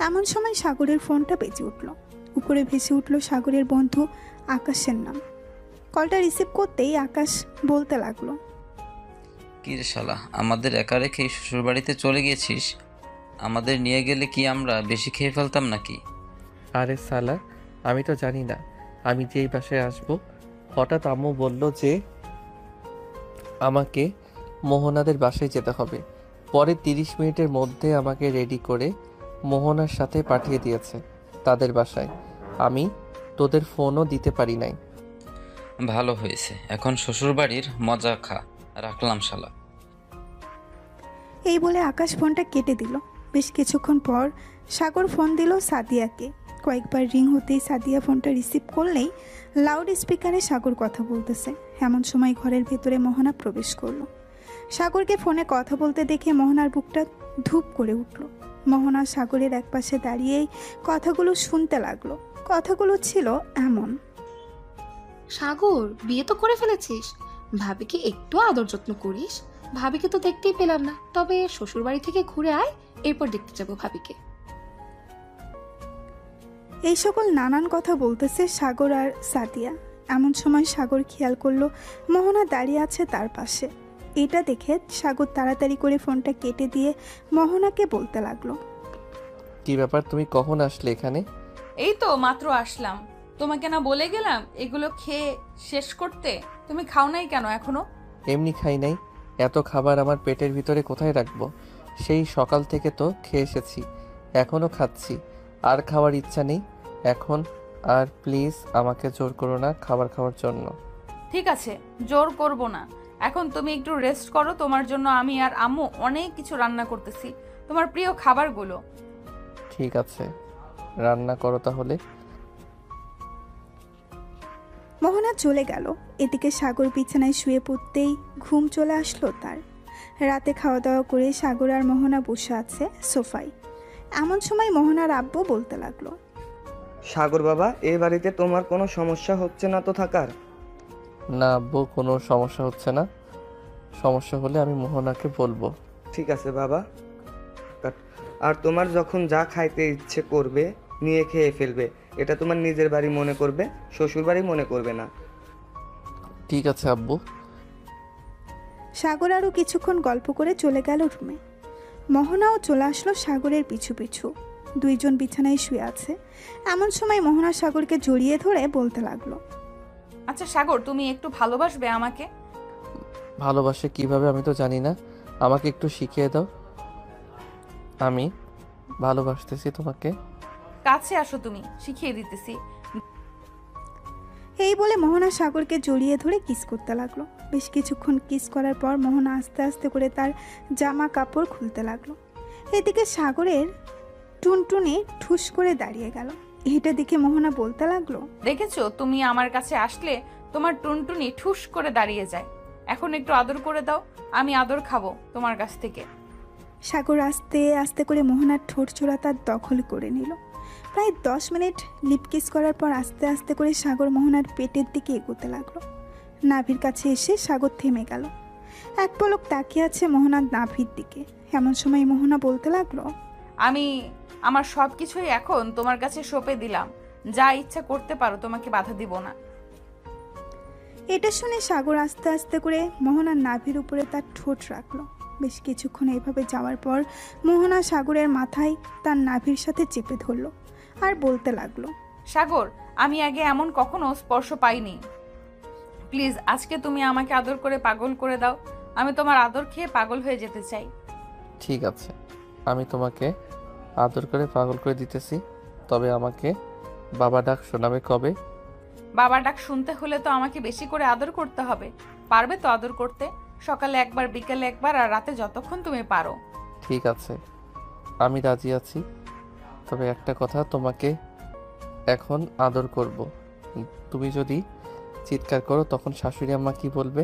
এমন সময় সাগরের ফোনটা বেজে উঠল। উপরে ভেসে উঠল সাগরের বন্ধু আকাশের নাম। কলটা রিসিভ করতেই আকাশ বলতে লাগলো, কি রে শালা, আমাদের একা রেখে শ্বশুরবাড়িতে চলে গেছিস? আমাদের নিয়ে গেলে কি আমরা বেশি খেয়ে ফেলতাম নাকি? আরে সালা, আমি তো জানি না আমি যে এই বাসায় আসবো। হঠাৎ আম্মু বলল যে আমাকে মোহনাদের বাসায় যেতে হবে। পরে 30 মিনিটের মধ্যে আমাকে রেডি করে মোহনার সাথে পাঠিয়ে দিয়েছে তাদের বাসায়। আমি তোদের ফোনও দিতে পারি নাই। ভালো হয়েছে, এখন শ্বশুরবাড়ির মজা খা। রাখলাম শালা। এই বলে আকাশ ফোনটা কেটে দিল। বেশ কিছুক্ষণ পর সাগর ফোন দিল সাদিয়াকে। কয়েকবার রিং হতেই সাদিয়া ফোনটা রিসিভ করলেই লাউড স্পিকারে সাগর কথা বলতেছে। এমন সময় ঘরের ভেতরে মোহনা প্রবেশ করলো। সাগরকে ফোনে কথা বলতে দেখে মোহনার বুকটা ধূপ করে উঠল। মোহনা সাগরের একপাশে দাঁড়িয়েই কথাগুলো শুনতে লাগলো। কথাগুলো ছিল এমন, সাগর, বিয়ে তো করে ফেলেছিস, ভাবিকে একটু আদর যত্ন করিস। ভাবিকে তো দেখতেই পেলাম না, তবে শ্বশুর বাড়ি থেকে ঘুরে আয়, এরপর দেখতে যাবো ভাবিকে। এই সকল নানান কথা বলতেছে সাগর আর সাদিয়া। এমন সময় সাগর খেয়াল করলো মোহনা দাঁড়িয়ে আছে তার পাশে। এটা দেখে সাগর তাড়াতাড়ি করে ফোনটা কেটে দিয়ে মোহনাকে বলতে লাগলো, কি ব্যাপার, তুমি কখন আসলে এখানে? এই তো মাত্র আসলাম। তোমাকে না বলে গেলাম এগুলো খেয়ে শেষ করতে? তুমি খাও নাই কেন এখনো? এমনি খাই নাই, এত খাবার আমার পেটের ভিতরে কোথায় রাখবো? সেই সকাল থেকে তো খেয়ে এসেছি, এখনও খাচ্ছি। আর খাওয়ার ইচ্ছা নেই এখন। আর প্লিজ আমাকে জোর করো না খাবার খাওয়ার জন্য। ঠিক আছে, জোর করব না। এখন তুমি একটু রেস্ট করো। তোমার জন্য আমি আর আম্মু অনেক কিছু রান্না করতেছি, তোমার প্রিয় খাবারগুলো। ঠিক আছে, রান্না করো তাহলে। মোহনা চলে গেল। এদিকে সাগর বিছানায় শুয়ে পড়তেই ঘুম চলে আসলো তার। রাতে খাওয়া দাওয়া করে সাগর আর মোহনা বসে আছে সোফায়। এমন সময় মোহনার আব্বু বলতে লাগলো, সাগর বাবা, এই বাড়িতে তোমার কোনো সমস্যা হচ্ছে না তো থাকার? না আব্বু, কোনো সমস্যা হচ্ছে না। সমস্যা হলে আমি মোহনাকে বলবো। ঠিক আছে বাবা। আর তোমার যখন যা খাইতে ইচ্ছে করবে নিয়ে খেয়ে ফেলবে। এটা তোমার নিজের বাড়ি মনে করবে, শ্বশুর বাড়ি মনে করবে না। ঠিক আছে আব্বু। সাগর আরও কিছুক্ষণ গল্প করে চলে গেল রুমে। মোহনাও চলে আসলো সাগরের পিছু পিছু। দুইজন বিছানায় শুয়ে আছে। এমন সময় মোহনা সাগরকে জড়িয়ে ধরে বলতে লাগলো, আচ্ছা সাগর, তুমি একটু ভালোবাসবে আমাকে? ভালোবাসে কিভাবে আমি তো জানি না, আমাকে একটু শিখিয়ে দাও। আমি ভালোবাসতেছি তোমাকে। কাছে আসো, তুমি শিখিয়ে দিতেছি। এই বলে মোহনা সাগরকে জড়িয়ে ধরে কিস করতে লাগলো। বেশ কিছুক্ষণ কিস করার পর মোহনা আস্তে আস্তে করে তার জামা কাপড় খুলতে লাগলো। এদিকে সাগরের টুনটুনি ঠুস করে দাঁড়িয়ে গেল। এটা দেখে মোহনা বলতে লাগলো, দেখেছো, তুমি আমার কাছে আসলে তোমার টুনটুনি ঠুস করে দাঁড়িয়ে যায়। এখন একটু আদর করে দাও, আমি আদর খাবো তোমার কাছ থেকে। সাগর আস্তে আস্তে করে মোহনার ঠোঁট চোরা তার দখল করে নিল। প্রায় 10 মিনিট লিপ কিস করার পর আস্তে আস্তে করে সাগর মোহনার পেটের দিকে এগোতে লাগলো। নাভির কাছে এসে সাগর থেমে গেল। এক পলক তাকিয়ে আছে মোহনার নাভির দিকে। এমন সময় মোহনা বলতে লাগলো, আমি আমার সব কিছুই এখন তোমার কাছে সঁপে দিলাম, যা ইচ্ছা করতে পারো, তোমাকে বাধা দিব না। এটা শুনে সাগর আস্তে আস্তে করে মোহনার নাভির উপরে তার ঠোঁট রাখলো। বেশ কিছুক্ষণ এইভাবে যাওয়ার পর মোহনা সাগরের মাথায় তার নাভির সাথে চেপে ধরলো আর বলতে লাগলো, সাগর, আমি আগে এমন কখনো স্পর্শ পাইনি। প্লিজ আজকে তুমি আমাকে আদর করে পাগল করে দাও। আমি তোমার আদর খেয়ে পাগল হয়ে যেতে চাই। ঠিক আছে, আমি তোমাকে আদর করে পাগল করে দিতেছি। তবে আমাকে বাবা ডাক শোনাবে কবে? বাবা ডাক শুনতে হলে তো আমাকে বেশি করে আদর করতে হবে। পারবে তো আদর করতে? সকালে একবার, বিকেলে একবার, আর রাতে যতক্ষণ তুমি পারো। ঠিক আছে, আমি রাজি আছি। তবে একটা কথা, তোমাকে এখন আদর করব। তুমি যদি চিৎকার করো তখন শাশুড়ি আম্মা কি বলবে?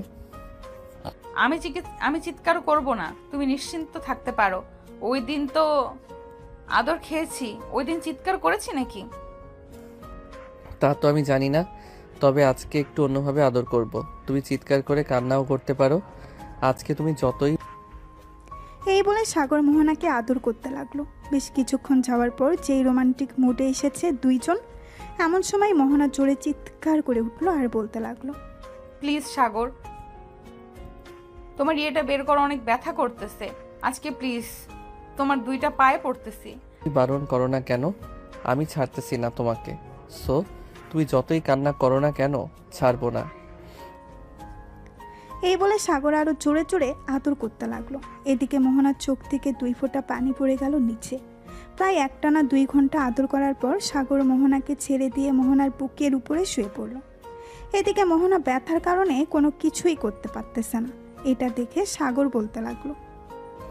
আমি চিৎকার করব না, তুমি নিশ্চিন্ত থাকতে পারো। ওই দিন তো আদর খেয়েছি, ওই দিন চিৎকার করেছি নাকি? তা তো আমি জানি না, তবে আজকে একটু অন্যভাবে আদর করব। তুমি চিৎকার করে কান্নাও করতে পারো। আজকে তুমি যতই। এই বলে সাগর মোহনাকে আদর করতে লাগলো। বেশ কিছুক্ষণ যাওয়ার পর যেই রোমান্টিক মুডে এসেছে দুইজন, এমন সময় মোহনা জোরে চিৎকার করে উঠলো আর বলতে লাগলো, প্লিজ সাগর, তোমার ইয়েটা বের করা অনেক ব্যথা করতেছে। আজকে প্লিজ তোমার দুইটা পায়ে পড়তেছি। বারণ করো না কেন? আমি ছাড়তেছি না তোমাকে। সো তুমি যতই কান্না করো না কেন, ছাড়বো না। এই বলে সাগর আরো জোরে জোরে আদর করতে লাগলো। এদিকে মোহনার চোখ থেকে 2 ফোঁটা পানি পড়ে গেল নিচে। প্রায় একটানা 2 ঘন্টা আদর করার পর সাগর মোহনাকে ছেড়ে দিয়ে মোহনার বুকের উপরে শুয়ে পড়ল। এদিকে মোহনা ব্যথার কারণে কোনো কিছুই করতে পারতেছে না। এটা দেখে সাগর বলতে লাগলো,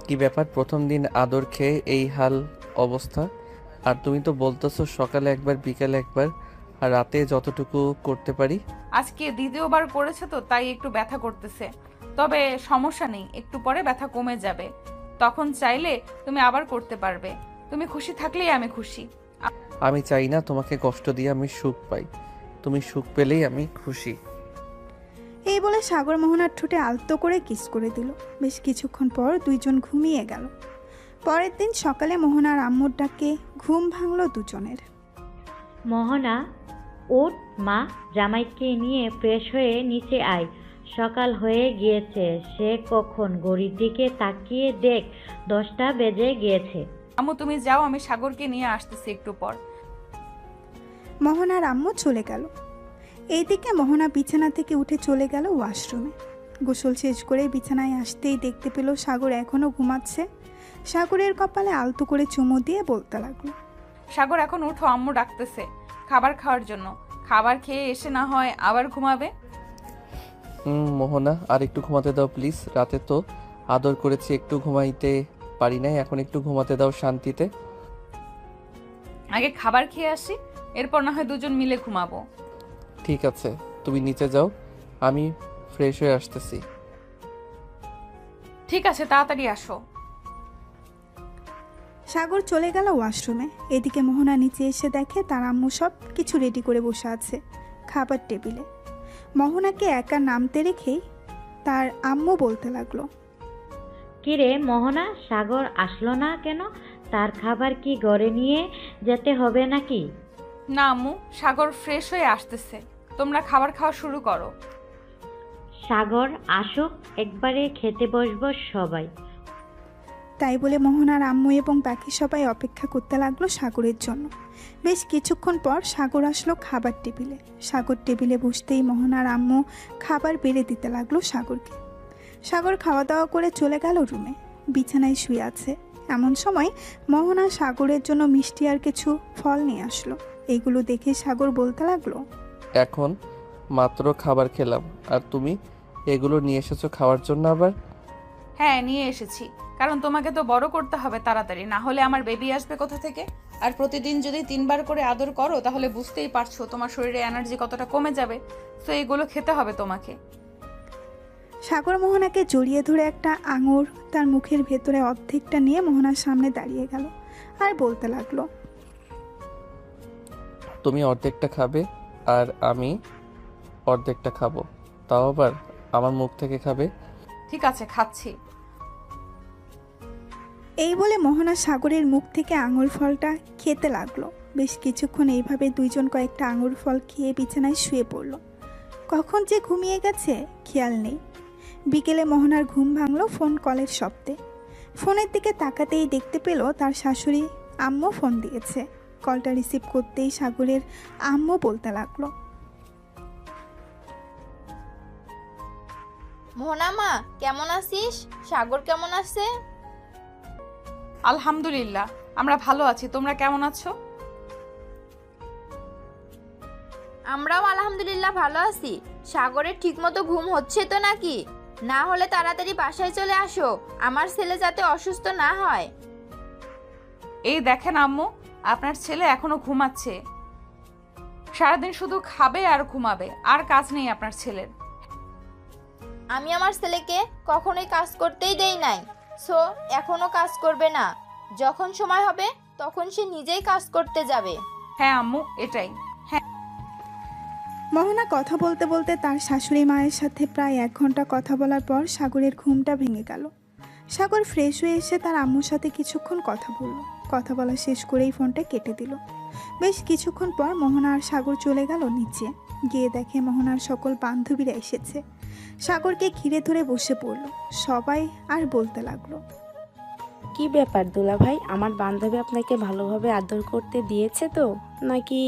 কি ব্যাপার, প্রথম দিন আদর খেয়ে এই হাল অবস্থা? আর তুমি তো বলতেছো সকালে একবার, বিকালে একবার, আর রাতে যতটুকু করতে পারি। আজকে দ্বিতীয়বার করেছে তো তাই একটু ব্যথা করতেছে। তবে সমস্যা নেই, একটু পরে ব্যথা কমে যাবে। তখন চাইলে তুমি আবার করতে পারবে। তুমি খুশি থাকলেই আমি খুশি। আমি চাই না তোমাকে কষ্ট দিয়ে আমি সুখ পাই। তুমি সুখ পেলেই আমি খুশি। এই বলে সাগর মোহনার ঠোঁটে আলতো করে কিস করে দিল। বেশ কিছুক্ষণ পর দুইজন ঘুমিয়ে গেল। পরের দিন সকালে মোহনার আম্মুর ডাকে ঘুম ভাঙলো দুজনের। মোহনা, উঠ মা, জামাইকে নিয়ে ফ্রেশ হয়ে নিচে আয়। সকাল হয়ে গিয়েছে। সে কখন ঘড়ির দিকে তাকিয়ে দেখ 10টা বেজে গিয়েছে। আম্মু তুমি যাও, আমি সাগরকে নিয়ে আসতেছি একটু পর। মোহনার আম্মু চলে গেল। এইদিকে মোহনা বিছানা থেকে উঠে চলে গেল ওয়াশরুমে। গোসল শেষ করে বিছানায় আসতেই দেখতে পেল সাগর এখনো ঘুমাচ্ছে। সাগরের কপালে আলতো করে চুমু দিয়ে বলতে লাগলো, সাগর এখন উঠো, আম্মু ডাকতেছে খাবার খাওয়ার জন্য। খাবার খেয়ে এসে না হয় আবার ঘুমাবে। মোহনা, আর একটু ঘুমাতে দাও প্লিজ। রাতে তো আদর করেছি, একটু ঘুমাইতে পারি নাই, এখন একটু ঘুমাতে দাও শান্তিতে। আগে খাবার খেয়ে আসি, এরপর না হয় দুজন মিলে ঘুমাবো। ঠিক আছে, তুমি নিচে যাও, আমি ফ্রেশ হয়ে আসতেছি। ঠিক আছে, তাড়াতাড়ি আসো। সাগর চলে গেল ওয়াশরুমে। এদিকে মোহনা নিচে এসে দেখে তার আম্মু সব কিছু রেডি করে বসে আছে খাবার টেবিলে। মোহনাকে একা নামতে রেখেই তার আম্মু বলতে লাগলো, কিরে মোহনা, সাগর আসলো না কেন? তার খাবার কি ঘরে নিয়ে যেতে হবে নাকি? না আম্মু, সাগর ফ্রেশ হয়ে আসতেছে, তোমরা খাবার খাওয়া শুরু করো। সাগর আসুক, একবারে খেতে বসবো সবাই। তাই বলে মোহনার আম্মু এবং বাকি সবাই অপেক্ষা করতে লাগলো সাগরের জন্য। বেশ কিছুক্ষণ পর সাগর আসলো খাবার টেবিলে। সাগর টেবিলে বসতেই মোহনার আম্মু খাবার বেড়ে দিতে লাগলো সাগরকে। সাগর খাওয়া দাওয়া করে চলে গেল রুমে। বিছানায় শুয়ে আছে। এমন সময় মোহনা সাগরের জন্য মিষ্টি আর কিছু ফল নিয়ে আসলো। এইগুলো দেখে সাগর বলতে লাগলো, এখন মাত্র খাবার খেলাম, আর তুমি এগুলো নিয়ে এসেছো খাওয়ার জন্য আবার? হ্যাঁ নিয়ে এসেছি, কারণ তোমাকে তো বড় করতে হবে তাড়াতাড়ি, না হলে আমার বেবি আসবে কোথা থেকে। আর প্রতিদিন যদি 3 বার করে আদর করো তাহলে বুঝতেই পারছো তোমার শরীরে এনার্জি কতটা কমে যাবে। তো এইগুলো খেতে হবে তোমাকে। সাগর মোহনাকে জড়িয়ে ধরে একটা আঙুর তার মুখের ভেতরে অর্ধেকটা নিয়ে মোহনার সামনে দাঁড়িয়ে গেল আর বলতে লাগলো, তুমি অর্ধেকটা খাবে আর আমি অর্ধেকটা খাবো, তাও আবার আমার মুখ থেকে খাবে। ঠিক আছে, খাচ্ছি। এই বলে মোহনা সাগরের মুখ থেকে আঙুর ফলটা খেতে লাগলো। বেশ কিছুক্ষণ এইভাবে দুইজন কয়েকটা আঙুর ফল খেয়ে বিছানায় শুয়ে পড়ল। কখন যে ঘুমিয়ে গেছে খেয়াল নেই। বিকেলে মোহনার ঘুম ভাঙলো ফোন কলের শব্দে। ফোনের দিকে তাকাতেই দেখতে পেল তার শাশুড়ি আম্মু ফোন দিয়েছে। কলটা রিসিভ করতেই সাগরের আম্মু বলতে লাগলো, মোহনা মা কেমন আছিস? সাগর কেমন আছে? আলহামদুলিল্লাহ, আমরা ভালো আছি। তোমরা কেমন আছো? আমরাও আলহামদুলিল্লাহ ভালো আছি। সাগরের ঠিকমতো ঘুম হচ্ছে তো নাকি? না হলে তাড়াতাড়ি বাসায় চলে আসো, আমার ছেলে যাতে অসুস্থ না হয়। এই দেখেন আম্মু, আপনার ছেলে এখনো ঘুমাচ্ছে। সারাদিন শুধু খাবে আর ঘুমাবে, আর কাজ নেই আপনার ছেলের। আমি আমার ছেলেকে কখনোই কাজ করতেই দেই নাই, সো এখনো কাজ করবে না। যখন সময় হবে তখন সে নিজেই কাজ করতে যাবে। হ্যাঁ আম্মু, এটাই। মোহনা কথা বলতে বলতে তার শাশুড়ি মায়ের সাথে প্রায় 1 ঘন্টা কথা বলার পর সাগরের ঘুমটা ভেঙে গেল। সাগর ফ্রেশ হয়ে এসে তার আম্মুর সাথে কিছুক্ষণ কথা বলল। কথা বলা শেষ করেই ফোনটা কেটে দিল। বেশ কিছুক্ষণ পর মোহনা আর সাগর চলে গেল নিচে। গিয়ে দেখে মোহনার সকল বান্ধবীরা এসেছে। সাগরকে ঘিরে ধরে বসে পড়ল। সবাই আর বলতে লাগলো, কি ব্যাপার দুলাভাই, আমার বান্ধবী আপনাকে ভালোভাবে আদর করতে দিয়েছে তো, নাকি?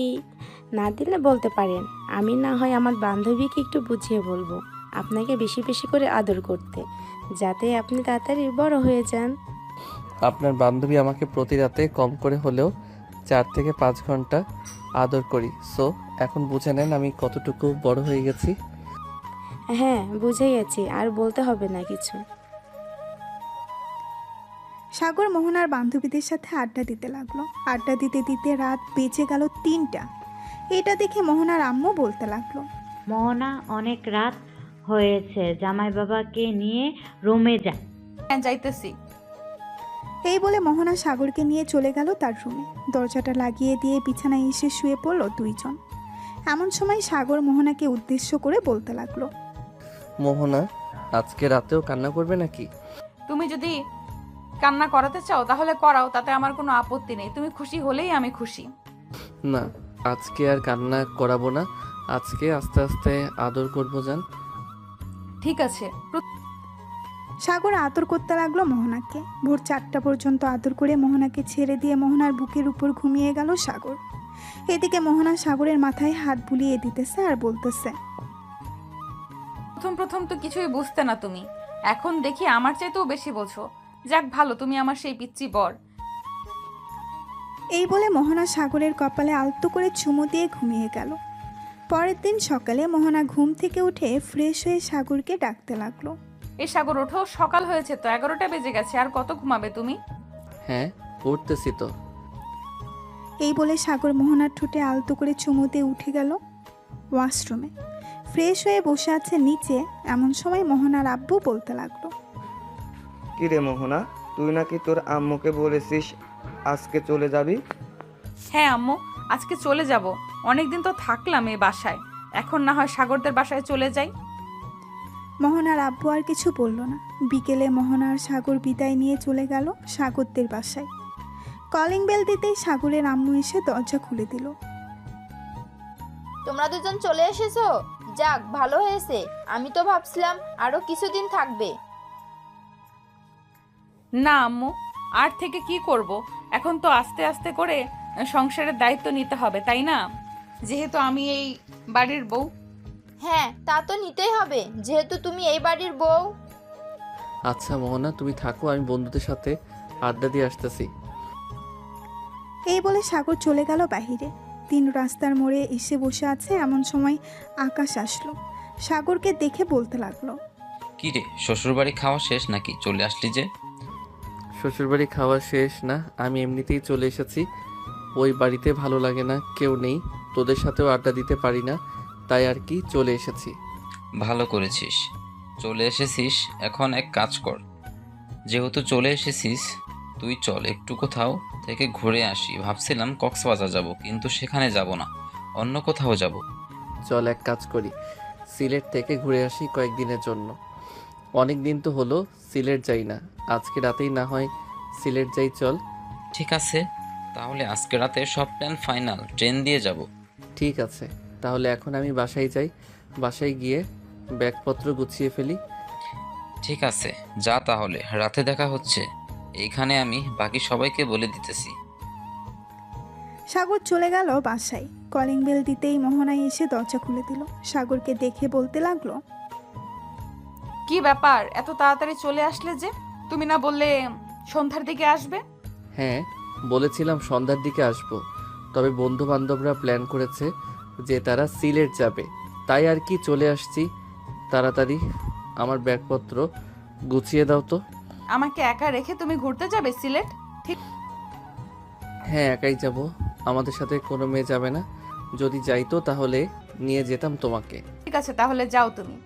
না দিলে বলতে পারেন, আমি না হয় আমার বান্ধবীকে একটু বুঝিয়ে বলবো আপনাকে বেশি বেশি করে আদর করতে, যাতে আপনি তাড়াতাড়ি বড় হয়ে যান। আপনার বান্ধবী আমাকে প্রতি রাতে কম করে হলেও 4 থেকে 5 ঘন্টা আদর করি। সো এখন বুঝে নেন আমি কতটুকু বড় হয়ে গেছি। হ্যাঁ বুঝে গেছি, আর বলতে হবে না কিছু। সাগর মোহনার বান্ধবীদের সাথে আড্ডা দিতে লাগলো। আড্ডা দিতে দিতে রাত বেজে গেল 3টা। এটা দেখে মোহনার আম্মু বলতে লাগলো, মোহনা অনেক রাত হয়েছে, জামাই বাবাকে নিয়ে রুমে যা। হ্যাঁ যাইতেছি। এই বলে মোহনা সাগরকে নিয়ে চলে গেল তার রুমে। দরজাটা লাগিয়ে দিয়ে বিছানায় এসে শুয়ে পড়ল দুইজন। এমন সময় সাগর মোহনাকে উদ্দেশ্য করে বলতে লাগলো, মোহনা আজকে রাতেও কান্না করবে নাকি? তুমি যদি কান্না করাতে চাও তাহলে করাও, তাতে আমার কোনো আপত্তি নেই। তুমি খুশি হলেই আমি খুশি। না, আজকে আর কান্না করাবো না। আজকে আস্তে আস্তে আদর করবো জান। ঠিক আছে। সাগর আদর করতে লাগলো মোহনাকে। ভোর 4টা পর্যন্ত আদর করে মোহনাকে ছেড়ে দিয়ে মোহনার বুকের উপর ঘুমিয়ে গেল সাগর। এদিকে মোহনা সাগরের মাথায় হাত বুলিয়ে দিতেছে আর বলতেছে, প্রথম তো কিছুই বুঝতে না তুমি, এখন দেখি আমার চাইতেও বেশি বোঝো। যাক ভালো, তুমি আমার সেই পিচ্চি বর। এই বলে মোহনা সাগরের কপালে আলতো করে চুমু দিয়ে ঘুমিয়ে গেল। পরের দিন সকালে মোহনা ঘুম থেকে উঠে ফ্রেশ হয়ে সাগরকে ডাকতে লাগলো, এই সাগর ওঠো, সকাল হয়েছে তো, 11টা বেজে গেছে। আর কত ঘুমাবে তুমি? হ্যাঁ উঠতেছি তো। এই বলে সাগর মোহনার ঠোঁটে আলতো করে চুমু দিয়ে উঠে গেল ওয়াশরুমে। ফ্রেশ হয়ে বসে আছে নিচে। এমন সময় মোহনার আব্বু বলতে লাগলো, কি রে মোহনা, তুই নাকি তোর আম্মুকে বলেছিস আজকে চলে যাবি? হ্যাঁ আম্মু, আজকে চলে যাব। অনেকদিন তো থাকলাম এই বাসায়, এখন না হয় সাগরদের বাসায় চলে যাই। মোহনার আব্বু আর কিছু বলল না। বিকেলে মোহনা আর সাগর বিদায় নিয়ে চলে গেল সাগরদের বাসায়। কলিং বেল দিতেই সাগরের আম্মু এসে দরজা খুলে দিল। তোমরা দুজন চলে এসেছো? যাক ভালো হয়েছে, আমি তো ভাবছিলাম আরো কিছুদিন থাকবে। না আম্মু, আর থেকে কি করব? এখন তো আস্তে আস্তে করে সংসারের দায়িত্ব নিতে হবে, তাই না? যেহেতু আমি এই বাড়ির বউ। হ্যাঁ তা তো নিতেই হবে, যেহেতু তুমি এই বাড়ির বউ। আচ্ছা মোহনা তুমি থাকো, আমি বন্ধুদের সাথে আড্ডা দিয়ে আসতেছি। এই বলে সাগর চলে গেল বাহিরে। 3 রাস্তার মোড়ে এসে বসে আছে। এমন সময় আকাশ আসলো। সাগরকে দেখে বলতে লাগলো, কি রে, শ্বশুরবাড়ি খাওয়া শেষ নাকি? চলে আসলি যে? শ্বশুরবাড়ি খাওয়া শেষ না, আমি এমনিতেই চলে এসেছি। ওই বাড়িতে ভালো লাগে না, কেউ নেই, তোদের সাথেও আড্ডা দিতে পারি না, তাই আর কি চলে এসেছি। ভালো করেছিস, চলে এসেছিস। এখন এক কাজ কর, যেহেতু চলে এসেছিস তুই চল একটু কোথাও থেকে ঘুরে আসি। ভাবছিলাম কক্সবাজার যাব, কিন্তু সেখানে যাব না, অন্য কোথাও যাব। চল এক কাজ করি, সিলেট থেকে ঘুরে আসি কয়েকদিনের জন্য। অনেক দিন তো হলো সিলেট যাই না, আজকে রাতেই না হয় সিলেট যাই চল। ঠিক আছে, তাহলে আজকে রাতে সব প্ল্যান ফাইনাল, ট্রেন দিয়ে যাব। ঠিক আছে, তাহলে এখন আমি বাসায় যাই, বাসায় গিয়ে ব্যাগপত্র গুছিয়ে ফেলি। ঠিক আছে যা, তাহলে রাতে দেখা হচ্ছে। এইখানে আমি বাকি সবাইকে বলে দিতেছি। সাগর চলে গেল বাসায়। কলিং বেল দিতেই মোহনা এসে দরজা খুলে দিল। সাগরকে দেখে বলতে লাগলো, কি ব্যাপার, এত তাড়াতাড়ি চলে আসলে যে? তুমি না বললে সন্ধ্যার দিকে আসবে? হ্যাঁ, বলেছিলাম সন্ধ্যার দিকে আসবো, তবে বন্ধু বান্ধবরা প্ল্যান করেছে যে তারা সিলেট যাবে, তাই আর কি চলে আসছি তাড়াতাড়ি। আমার ব্যাগপত্র গুছিয়ে দাও তো। আমাকে একা রেখে তুমি ঘুরতে যাবে সিলেট? ঠিক হ্যাঁ, একাই যাব, আমাদের সাথে কোনো মেয়ে যাবে না। যদি যাইতো তাহলে নিয়ে যেতাম তোমাকে। ঠিক আছে, তাহলে যাও তুমি।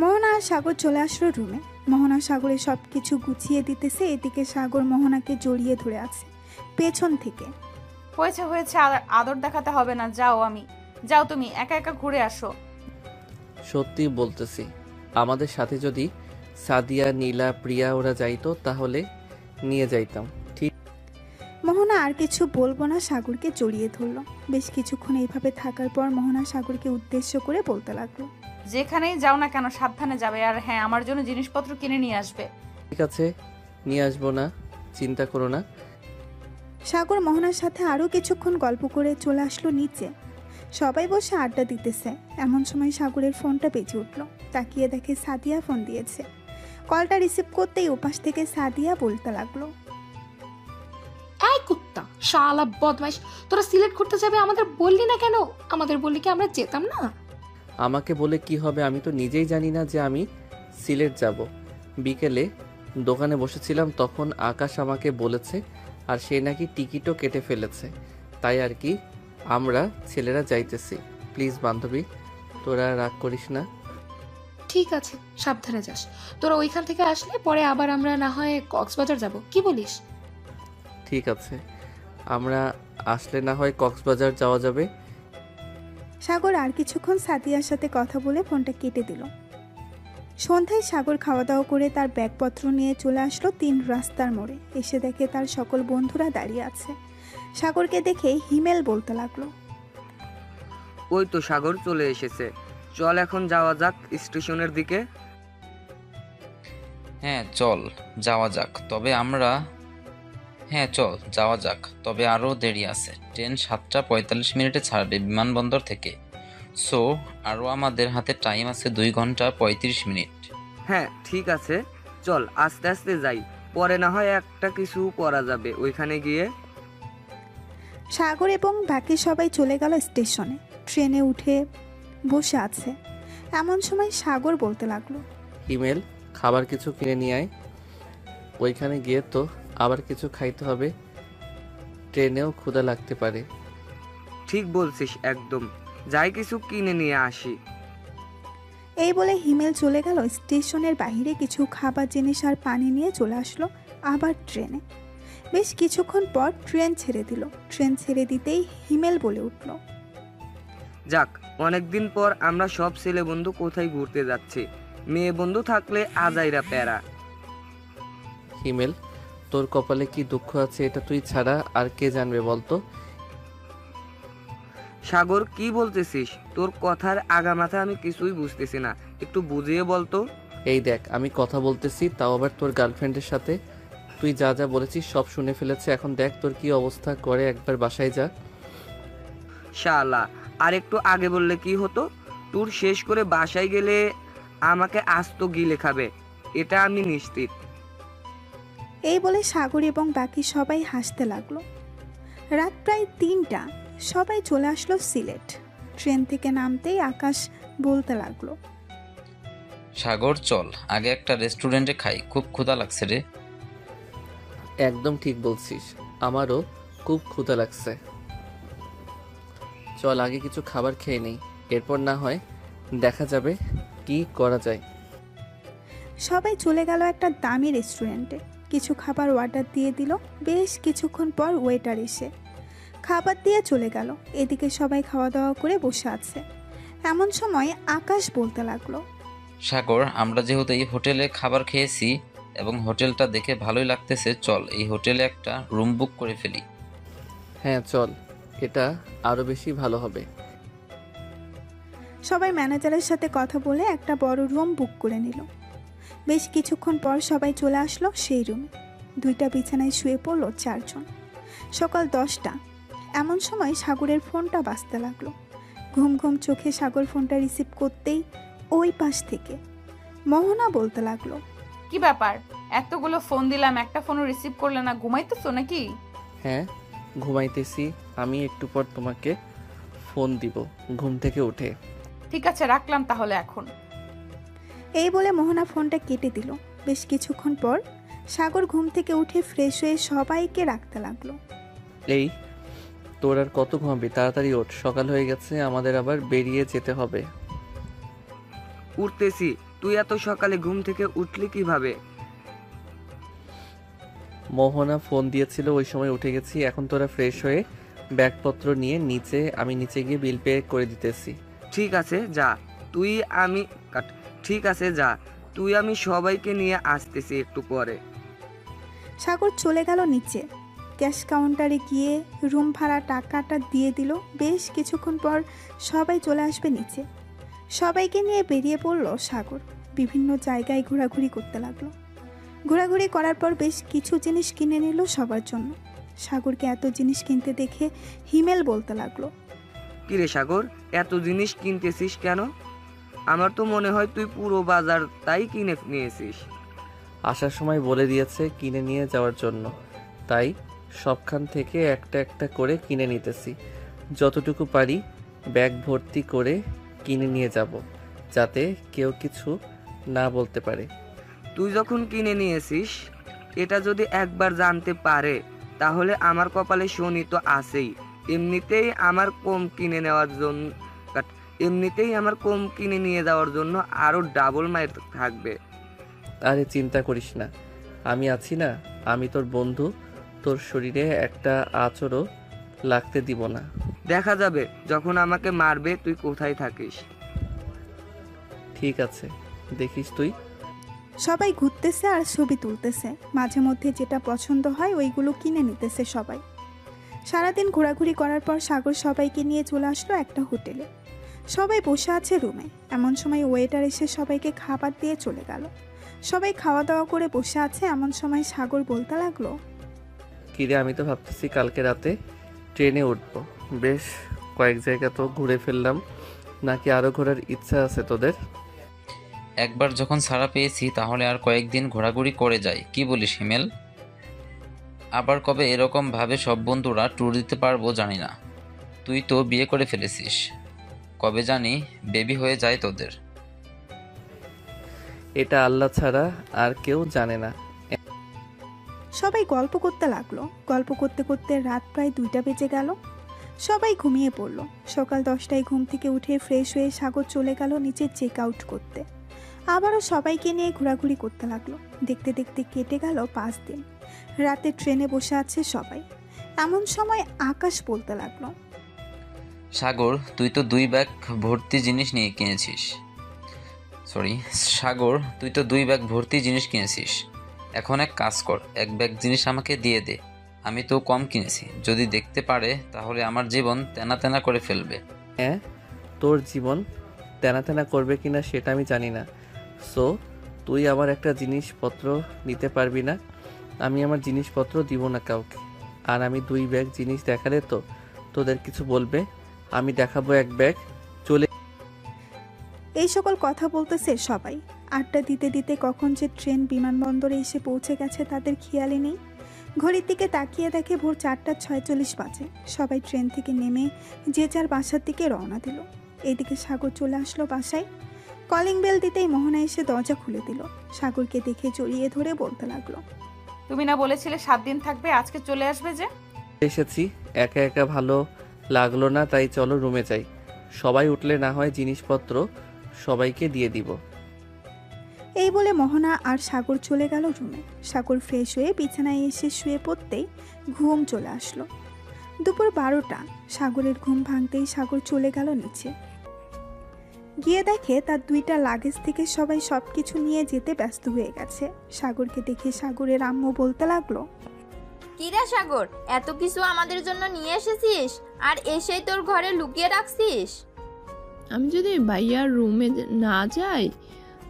মোহনা আর সাগর চলে আসলো রুমে। মোহনা সাগরের সব কিছু গুছিয়ে দিতেছে, এদিকে সাগর মোহনাকে জড়িয়ে ধরে আছে পেছন থেকে। হয়েছে হয়েছে, আদর দেখাতে হবে না, যাও তুমি একা একা ঘুরে আসো। সত্যি বলতেছি, আমাদের সাথে যদি সাদিয়া, নীলা, প্রিয়া ওরা যাইতো তাহলে নিয়ে যাইতাম। ঠিক। মোহনা আর কিছু বলবো না, সাগরকে জড়িয়ে ধরলো। বেশ কিছুক্ষণ এইভাবে থাকার পর মোহনা সাগরকে উদ্দেশ্য করে বলতে লাগলো, যেখানেই যাও না কেন সাবধানে যাবে, আর হ্যাঁ, আমার জন্য জিনিসপত্র কিনে নিয়ে আসবে। ঠিক আছে, নিয়ে আসবো না, চিন্তা করো না। সাগর মোহনার সাথে আরও কিছুক্ষণ গল্প করে চলে আসলো নিচে। সবাই বসে আড্ডা দিতেছে। এমন সময় সাগরের ফোনটা বেজে উঠলো। তাকিয়ে দেখে সাদিয়া ফোন দিয়েছে। কলটা রিসিভ করতেই ওপাশ থেকে সাদিয়া বলতে লাগলো, এই কুত্তা, শালা বদমাইশ, তোরা সিলেট ঘুরতে যাবে আমাদের বললি না কেন? আমাদের বললি কি আমরা যেতাম না? আমাকে বলে কি হবে, আমি তো নিজেই জানি না যে আমি সিলেট যাব। বিকেলে দোকানে বসেছিলাম, তখন আকাশ আমাকে বলেছে, আর সে নাকি টিকিটও কেটে ফেলেছে। তাই আর কি আমরা ছেলেরা যাইতেছি। প্লিজ বান্ধবী, তোরা রাগ করিস না। ঠিক আছে, সাবধানে যাস। তোরা ওইখান থেকে আসলে পরে আবার আমরা না হয় কক্সবাজার যাব, কি বলিস? ঠিক আছে, আমরা আসলে না হয় কক্সবাজার যাওয়া যাবে। সাগর আর কিছুক্ষণ সাদিয়ার সাথে কথা বলে ফোনটা কেটে দিল। সন্ধ্যায় সাগর খাওয়া দাওয়া করে তার ব্যাগপত্র নিয়ে চলে আসলো 3 রাস্তার মোড়ে। এসে দেখে তার সকল বন্ধুরা দাঁড়িয়ে আছে। সাগরকে দেখে হিমেল বলতে লাগলো, ওই তো সাগর চলে এসেছে, চল এখন যাওয়া যাক স্টেশনের দিকে। হ্যাঁ চল যাওয়া যাক, তবে আরও দেরি আছে। ট্রেন 7:45 ছাড়বে বিমানবন্দর থেকে। সো আরও আমাদের হাতে টাইম আছে 2 ঘন্টা 35 মিনিট। হ্যাঁ ঠিক আছে, চল আস্তে আস্তে যাই, পরে না হয় একটা কিছু করা যাবে ওইখানে গিয়ে। সাগর এবং বাকি সবাই চলে গেল স্টেশনে। ট্রেনে উঠে বসে আছে। এমন সময় সাগর বলতে লাগলো, হিমেল, খাবার কিছু কিনে নিয়ে আয়। ওইখানে গিয়ে তো আবার কিছু খাইতে হবে, ট্রেনেও ক্ষুধা লাগতে পারে। ঠিক বলছিস একদম, যাই কিছু কিনে নিয়ে আসি। এই বলে হিমেল চলে গেল স্টেশনের বাইরে। কিছু খাবার জিনিস আর পানি নিয়ে চলে আসলো আবার ট্রেনে। বেশ কিছুক্ষণ পর ট্রেন ছেড়ে দিল। ট্রেন ছেড়ে দিতেই হিমেল বলে উঠল, যাক, অনেকদিন পর আমরা সব ছেলে বন্ধু কোথায় ঘুরতে যাচ্ছি। মেয়ে বন্ধু থাকলে আজাইরা প্যারা। হিমেল, তোর কপালে কি দুঃখ আছে এটা তুই ছাড়া আর কে জানবে বলতো? সাগর কি বলতেছিস? তোর কথার আগামাথা আমি কিছুই বুঝতেছি না, একটু বুঝিয়ে বলতো। এই দেখ, আমি কথা বলতেছি, তাও আবার তোর গার্লফ্রেন্ডের সাথে। তুই যা যা বলেছিস সব শুনে ফেলেছে। এখন দেখ তোর কি অবস্থা করে, একবার বাসায় যা। শালা, আর একটু আগে বললে কি হতো? ট্যুর শেষ করে বাসায় গেলে আমাকে আস্ত গিলে খাবে, এটা আমি নিশ্চিত। এই বলে সাগর এবং বাকি সবাই হাসতে লাগলো। রাত প্রায় 3টা। সবাই চলে আসলো সিলেট। ট্রেন থেকে নামতেই আকাশ বলতে লাগলো, সাগর চল আগে একটা রেস্টুরেন্টে খাই, খুব ক্ষুধা লাগছে রে। একদম ঠিক বলছিস, আমারও খুব ক্ষুধা লাগছে। চল আগে কিছু খাবার খেয়ে নেই, এরপর না হয় দেখা যাবে কি করা যায়। সবাই চলে গেল একটা দামি রেস্টুরেন্টে। কিছু খাবার অর্ডার দিয়ে দিল। বেশ কিছুক্ষণ পর ওয়েটার এসে খাবার দিয়ে চলে গেল। এদিকে সবাই খাওয়া দাওয়া করে বসে আছে। এমন সময় আকাশ বলতে লাগলো, সাগর, আমরা যেহেতু এই হোটেলে খাবার খেয়েছি এবং হোটেলটা দেখে ভালোই লাগতেছে, চল এই হোটেলে একটা রুম বুক করে ফেলি। হ্যাঁ চল, এটা আরো বেশি ভালো হবে। সবাই ম্যানেজারের সাথে কথা বলে একটা বড় রুম বুক করে নিল। বেশ কিছুক্ষণ পর সবাই চলে আসলো সেই রুমে। 2টা বিছানায় শুয়ে পড়ল 4 জন। সকাল 10টা। এমন সময় সাগরের ফোনটা বাজতে লাগলো। ঘুম ঘুম চোখে সাগর ফোনটা রিসিভ করতেই ওই পাশ থেকে মোহনা বলতে লাগলো। কি ব্যাপার, এতগুলো ফোন দিলাম, একটা ফোনও রিসিভ করলে না, ঘুমাইতেছো নাকি? হ্যাঁ, ঘুমাইতেছি। আমি একটু পর তোমাকে ফোন দিব ঘুম থেকে উঠে। ঠিক আছে, রাখলাম তাহলে এখন। এই বলে মোহনা ফোনটা কেটে দিল। বেশ কিছুক্ষণ পর সাগর ঘুম থেকে উঠে ফ্রেশ হয়ে সবাইকে রাখতে লাগলো। এই তোর আর কত ঘুমাবি? তাড়াতাড়ি ওঠ, সকাল হয়ে গেছে, আমাদের আবার বেরিয়ে যেতে হবে। উঠতেছি। তুই এত সকালে ঘুম থেকে উঠলি কিভাবে? মোহনা ফোন দিয়েছিল, ওই সময় উঠে গেছি। এখন তোরা ফ্রেশ হয়ে ব্যাগপত্র নিয়ে আমি নিচে গিয়ে বিল পে করে দিতেছি। ঠিক আছে যা, ঠিক আছে যা, তুই আমি সবাইকে নিয়ে আসতেছি একটু পরে। সাগর চলে গেল নিচে। ক্যাশ কাউন্টারে গিয়ে রুম ভাড়া টাকাটা দিয়ে দিল। বেশ কিছুক্ষণ পর সবাই চলে আসবে নিচে। সবাইকে নিয়ে বেরিয়ে পড়ল সাগর। বিভিন্ন জায়গায় ঘোরাঘুরি করতে লাগলো। ঘোরাঘুরি করার পর বেশ কিছু জিনিস কিনে নিল সবার জন্য। সাগরকে এত জিনিস কিনতে দেখে হিমেল বলতে লাগলো। কিরে সাগর, এত জিনিস কিনতেছিস কেন? আমার তো মনে হয় তুই পুরো বাজার তাই কিনে নিয়েছিস। আসার সময় বলে দিয়েছে কিনে নিয়ে যাওয়ার জন্য, তাই সবখান থেকে একটা একটা করে কিনে নিতেছি। যতটুকু পারি ব্যাগ ভর্তি করে কিনে নিয়ে যাব, যাতে কেউ কিছু না বলতে পারে। তুই যখন কিনে নিয়েছিস, এটা যদি একবার জানতে পারে তাহলে আমার কপালে শনি তো আছেই। এমনিতেই আমার কম কিনে নিয়ে যাওয়ার জন্য আরো ডাবল মাইর থাকবে। আরে চিন্তা করিস না, আমি আছি না, আমি তোর বন্ধু। তোর শরীরে একটা আঁচড়ও লাগতে দিব না। দেখা যাবে যখন আমাকে মারবে তুই কোথায় থাকিস। ঠিক আছে, দেখিস তুই। সবাই ঘুরতেছে আর ছবি তুলতেছে। মাঝে মধ্যে যেটা পছন্দ হয় ওইগুলো কিনে নিতেছে সবাই। সারাদিন ঘোরাঘুরি করার পর সাগর সবাইকে নিয়ে চলে আসলো একটা হোটেলে। সবাই বসে আছে রুমে। এমন সময় ওয়েটার এসে সবাইকে খাবার দিয়ে চলে গেল। সবাই খাওয়া দাওয়া করে বসে আছে। এমন সময় সাগর বলতে লাগলো। কিরে, আমি তো ভাবতেছি কালকে রাতে ট্রেনে উঠবো। বেশ কয়েক জায়গা তো ঘুরে ফেললাম, নাকি আরও ঘোরার ইচ্ছা আছে তোদের? একবার যখন ছাড়া পেয়েছি তাহলে আর কয়েকদিন ঘোরাঘুরি করে যাই, কি বলিস হিমেল? আবার কবে এরকম ভাবে সব বন্ধুরা ট্যুর দিতে পারবো জানি না। তুই তো বিয়ে করে ফেলেছিস, কবে জানি বেবি হয়ে যায় তোদের। এটা আল্লাহ ছাড়া আর কেউ জানে না। সবাই গল্প করতে লাগলো। গল্প করতে করতে রাত প্রায় 2টা বেজে গেল। সবাই ঘুমিয়ে পড়ল। সকাল 10টায় ঘুম থেকে উঠে ফ্রেশ হয়ে সাগর চলে গেল নিচে চেক আউট করতে। আবারও সবাইকে নিয়ে ঘোরাঘুরি করতে লাগলো। দেখতে দেখতে কেটে গেল 5 দিন। রাতে ট্রেনে বসে আছে সবাই। এমন সময় আকাশ বলতে লাগলো। সাগর, তুই তো 2 ব্যাগ ভর্তি জিনিস কিনেছিস। এখন এক কাজ কর, 1 ব্যাগ জিনিস আমাকে দিয়ে দে। আমি তো কম কিনেছি, যদি দেখতে পারে তাহলে আমার জীবন তেনা তেনা করে ফেলবে। হ্যাঁ, তোর জীবন তেনা তেনা করবে কিনা সেটা আমি জানি না। সো তুই আমার একটা জিনিসপত্র নিতে পারবি না। আমি আমার জিনিসপত্র দিব না কাউকে। আর আমি 2 ব্যাগ জিনিস দেখালে তো তোদের কিছু বলবে। আমি দেখাবো 1 ব্যাগ। চলে এই সকল কথা বলতেছে সবাই। আড্ডা দিতে দিতে কখন যে ট্রেন বিমানবন্দরে এসে পৌঁছে গেছে তাদের খেয়ালই নেই। ঘড়ির দিকে তাকিয়ে দেখে ভোর 4:46 বাজে। সবাই ট্রেন থেকে নেমে যে যার বাসার দিকে রওনা দিল। এইদিকে সাগর চলে আসলো বাসায়। কলিং বেল দিতেই মোহনা এসে দরজা খুলে দিল। সাগরকে দেখে জড়িয়ে ধরে বলতে লাগলো। তুমি না বলেছিলে 7 দিন থাকবে, আজকে চলে আসবে যে? এসেছি, একা একা ভালো লাগলো না, তাই চলো রুমে যাই। সবাই উঠলে না হয় জিনিসপত্র সবাইকে দিয়ে দিব। এই বলে মোহনা আর সাগর চলে গেল রুমে। সাগর ফ্রেশ হয়ে বিছানায় এসে শুয়ে পড়তেই ঘুম চলে আসলো। দুপুর 12টা। সাগরের ঘুম ভাঙতেই সাগর চলে গেল নিচে। গিয়ে দেখে তার 2টা লাগেজ থেকে সবাই সবকিছু নিয়ে যেতে ব্যস্ত হয়ে গেছে। সাগরকে দেখে সাগরের আম্মু বলতে লাগলো। কিরা সাগর, এত কিছু আমাদের জন্য নিয়ে এসেছিস আর এসেই তোর ঘরে লুকিয়ে রাখছিস? আমি যদি ভাইয়ার রুমে না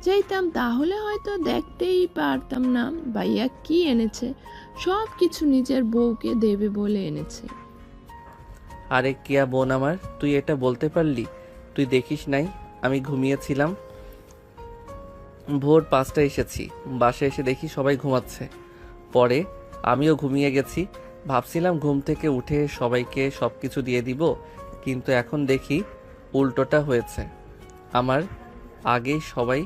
যাইতাম তাহলে হয়তো দেখতেই পারতাম না ভাইয়া কি এনেছে। সব কিছু নিজের বউকে দেবে বলে এনেছে। আরে কিয়া বোন আমার, তুই এটা বলতে পারলি? তুই দেখিস নাই আমি ঘুমিয়েছিলাম? ভোর 5টায় এসেছি। বাসায় এসে দেখি সবাই ঘুমাচ্ছে। পরে আমিও ঘুমিয়ে গেছি। ভাবছিলাম ঘুম থেকে উঠে সবাইকে সব কিছু দিয়ে দিব, কিন্তু এখন দেখি উল্টোটা হয়েছে। আমার আগেই সবাই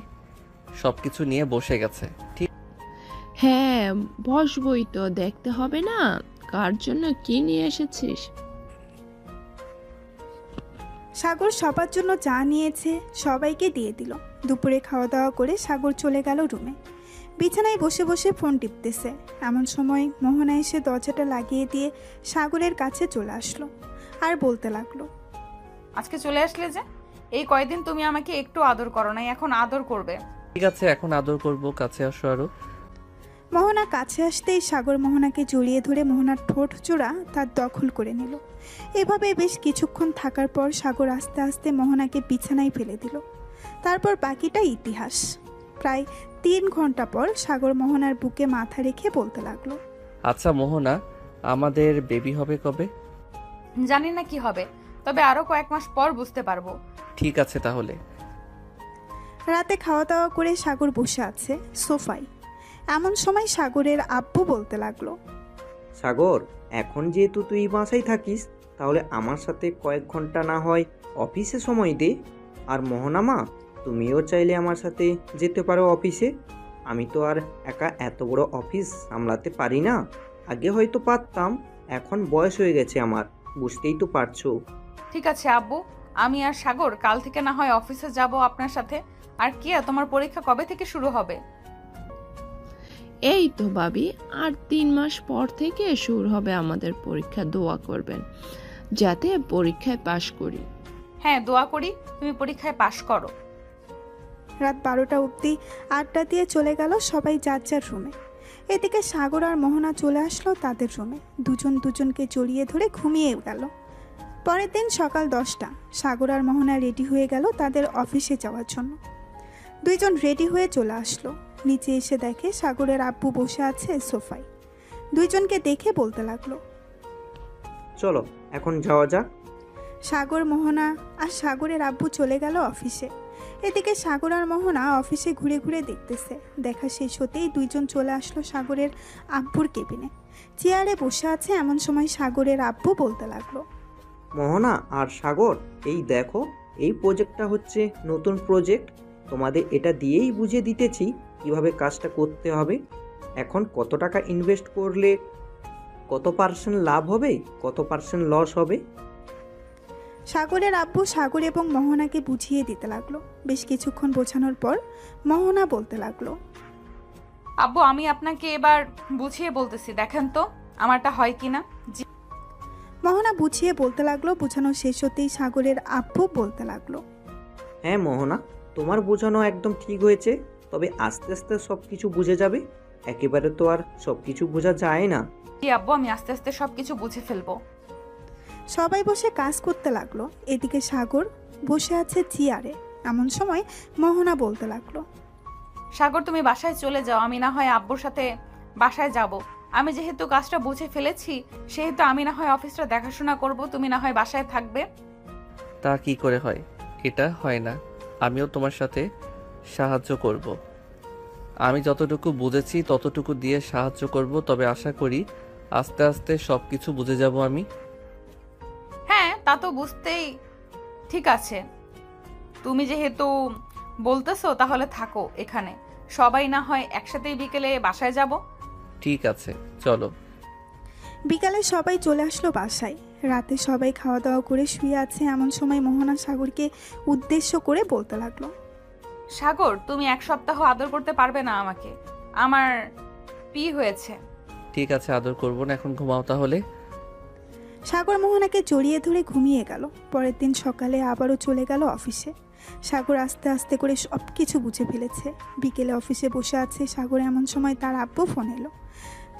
সব কিছু নিয়ে বসে গেছে। ঠিক হ্যাঁ, বসবই তো, দেখতে হবে না কার জন্য কি নিয়ে এসেছিস। সাগর সবার জন্য চা নিয়েছে, সবাইকে দিয়ে দিল। দুপুরে খাওয়া দাওয়া করে সাগর চলে গেল রুমে। বিছানায় বসে বসে ফোন টিপতেছে। এমন সময় মোহনা এসে দরজাটা লাগিয়ে দিয়ে সাগরের কাছে চলে আসলো আর বলতে লাগলো, আজকে চলে আসলে যে? এই কয়দিন তুমি আমাকে একটু আদর করো নাই, এখন আদর করবে। ঠিক আছে, এখন আদর করব, কাছে আসো আরো। মোহনা কাছে আসতেই সাগর মোহনাকে জড়িয়ে ধরে মোহনার ঠোঁট জোড়া তার দখল করে নিল। এভাবে বেশ কিছুক্ষণ থাকার পর সাগর আস্তে আস্তে মোহনাকে বিছানায় ফেলে দিল। তারপর বাকিটা ইতিহাস। প্রায় 3 ঘন্টা পর সাগর মোহনার বুকে মাথা রেখে বলতে লাগলো, আচ্ছা মোহনা, আমাদের বেবি হবে কবে? জানি না কি হবে, তবে আরো কয়েক মাস পর বুঝতে পারবো। ঠিক আছে তাহলে। রাতে খাওয়া দাওয়া করে সাগর বসে আছে সোফায়। এমন সময় সাগরের আব্বু বলতে লাগলো, সাগর, এখন যেহেতু তুই বাসায় থাকিস, তাহলে আমার সাথে কয়েক ঘন্টা না হয় অফিসে সময় দে। আর মোহনা মা, তুমিও চাইলে আমার সাথে যেতে পারো অফিসে। আমি তো আর একা এত বড় অফিস সামলাতে পারি না। আগে হয়তো পারতাম, এখন বয়স হয়ে গেছে আমার, বুঝতেই তো পারছো। ঠিক আছে আব্বু, আমি আর সাগর কাল থেকে না হয় অফিসে যাব আপনার সাথে। আর কিয়া, তোমার পরীক্ষা কবে থেকে শুরু হবে? এই তো ভাবি, আর 3 মাস পর থেকে শুরু হবে আমাদের পরীক্ষা। দোয়া করবেন যাতে পরীক্ষায় পাশ করি। হ্যাঁ, দোয়া করি তুমি পরীক্ষায় পাশ করো। রাত 12টা অবধি আড্ডা দিয়ে চলে গেল সবাই যার যার রুমে। এদিকে সাগর আর মোহনা চলে আসলো তাদের রুমে। দুজন দুজনকে জড়িয়ে ধরে ঘুমিয়ে গেল। পরের দিন সকাল 10টা সাগর আর মোহনা রেডি হয়ে গেল তাদের অফিসে যাওয়ার জন্য। দুইজন রেডি হয়ে চলে আসলো। নিচে এসে দেখে সাগরের আব্বু বসে আছে সোফায়। দুইজনকে দেখে বলতে লাগলো, চলো এখন যাওয়া যাক। সাগর, মোহনা আর সাগরের আব্বু চলে গেল অফিসে। এদিকে সাগর আর মোহনা অফিসে ঘুরে ঘুরে দেখতেছে। দেখা শেষ হতেই দুইজন চলে আসলো সাগরের আব্বুর কেবিনে। চেয়ারে বসে আছে। এমন সময় সাগরের আব্বু বলতে লাগলো, মোহনা আর সাগর, এই দেখো, এই প্রজেক্টটা হচ্ছে নতুন প্রজেক্ট। তোমাদের এটা দিয়েই বুঝিয়ে দিতেছি কিভাবে কাজটা করতে হবে। এখন কত টাকা ইনভেস্ট করলে কত পার্সেন্ট লাভ হবে, কত পার্সেন্ট লস হবে। সাগরের আব্বু সাগর এবং মোহনাকে বুঝিয়ে দিতে লাগলো। বেশ কিছুক্ষণ বোঝানোর পর মোহনা বলতে লাগলো, আব্বু, আমি আপনাকে এবার বুঝিয়ে বলতেছি, দেখেন তো আমারটা হয় কিনা। মোহনা বুঝিয়ে বলতে লাগলো। বোঝানো শেষ হতেই সাগরের আব্বু বলতে লাগলো, হ্যাঁ মোহনা, তোমার বোঝানো একদম ঠিক হয়েছে, তবে আস্তে আস্তে সব কিছু বুঝে যাবে। একেবারে তো আর সব কিছু বোঝা যায় না। জি আব্বু, আমি আস্তে আস্তে সবকিছু বুঝে ফেলবো। সবাই বসে কাজ করতে লাগলো। এদিকে সাগর বসে আছে চেয়ারে। এমন সময় মোহনা বলতে লাগলো, সাগর, তুমি বাসায় চলে যাও, আমি না হয় আব্বুর সাথে বাসায় যাব। আমি যেহেতু কাজটা বুঝে ফেলেছি, সেহেতু আমি না হয় অফিসটা দেখাশোনা করব, তুমি না হয় বাসায় থাকবে। তা কি করে হয়? এটা হয় না। আমিও তোমার সাথে সাহায্য করব। আমি যতটুকু বুঝেছি ততটুকু দিয়ে সাহায্য করব, তবে আশা করি আস্তে আস্তে সব কিছু বুঝে যাব আমি। হ্যাঁ, তা তো বুঝতেই। ঠিক আছে, তুমি যেহেতু বলতেছো তাহলে থাকো এখানে। সবাই না হয় একসাথেই বিকেলে বাসায় যাব। ঠিক আছে, চলো। বিকালে সবাই চলে আসলো বাসায়। রাতে সবাই খাওয়া দাওয়া করে শুয়ে আছে। এমন সময় মোহনা সাগরকে উদ্দেশ্য করে বলতে লাগলো, সাগর, তুমি 1 সপ্তাহ আদর করতে পারবে না আমাকে? আমার পি হয়েছে। ঠিক আছে, আদর করব না, এখন ঘুমাও তাহলে। সাগর মোহনাকে জড়িয়ে ধরে ঘুমিয়ে গেল। পরের দিন সকালে আবারও চলে গেল অফিসে। সাগর আস্তে আস্তে করে সব কিছু বুঝে ফেলেছে। বিকেলে অফিসে বসে আছে সাগর। এমন সময় তার আব্বু ফোন এলো।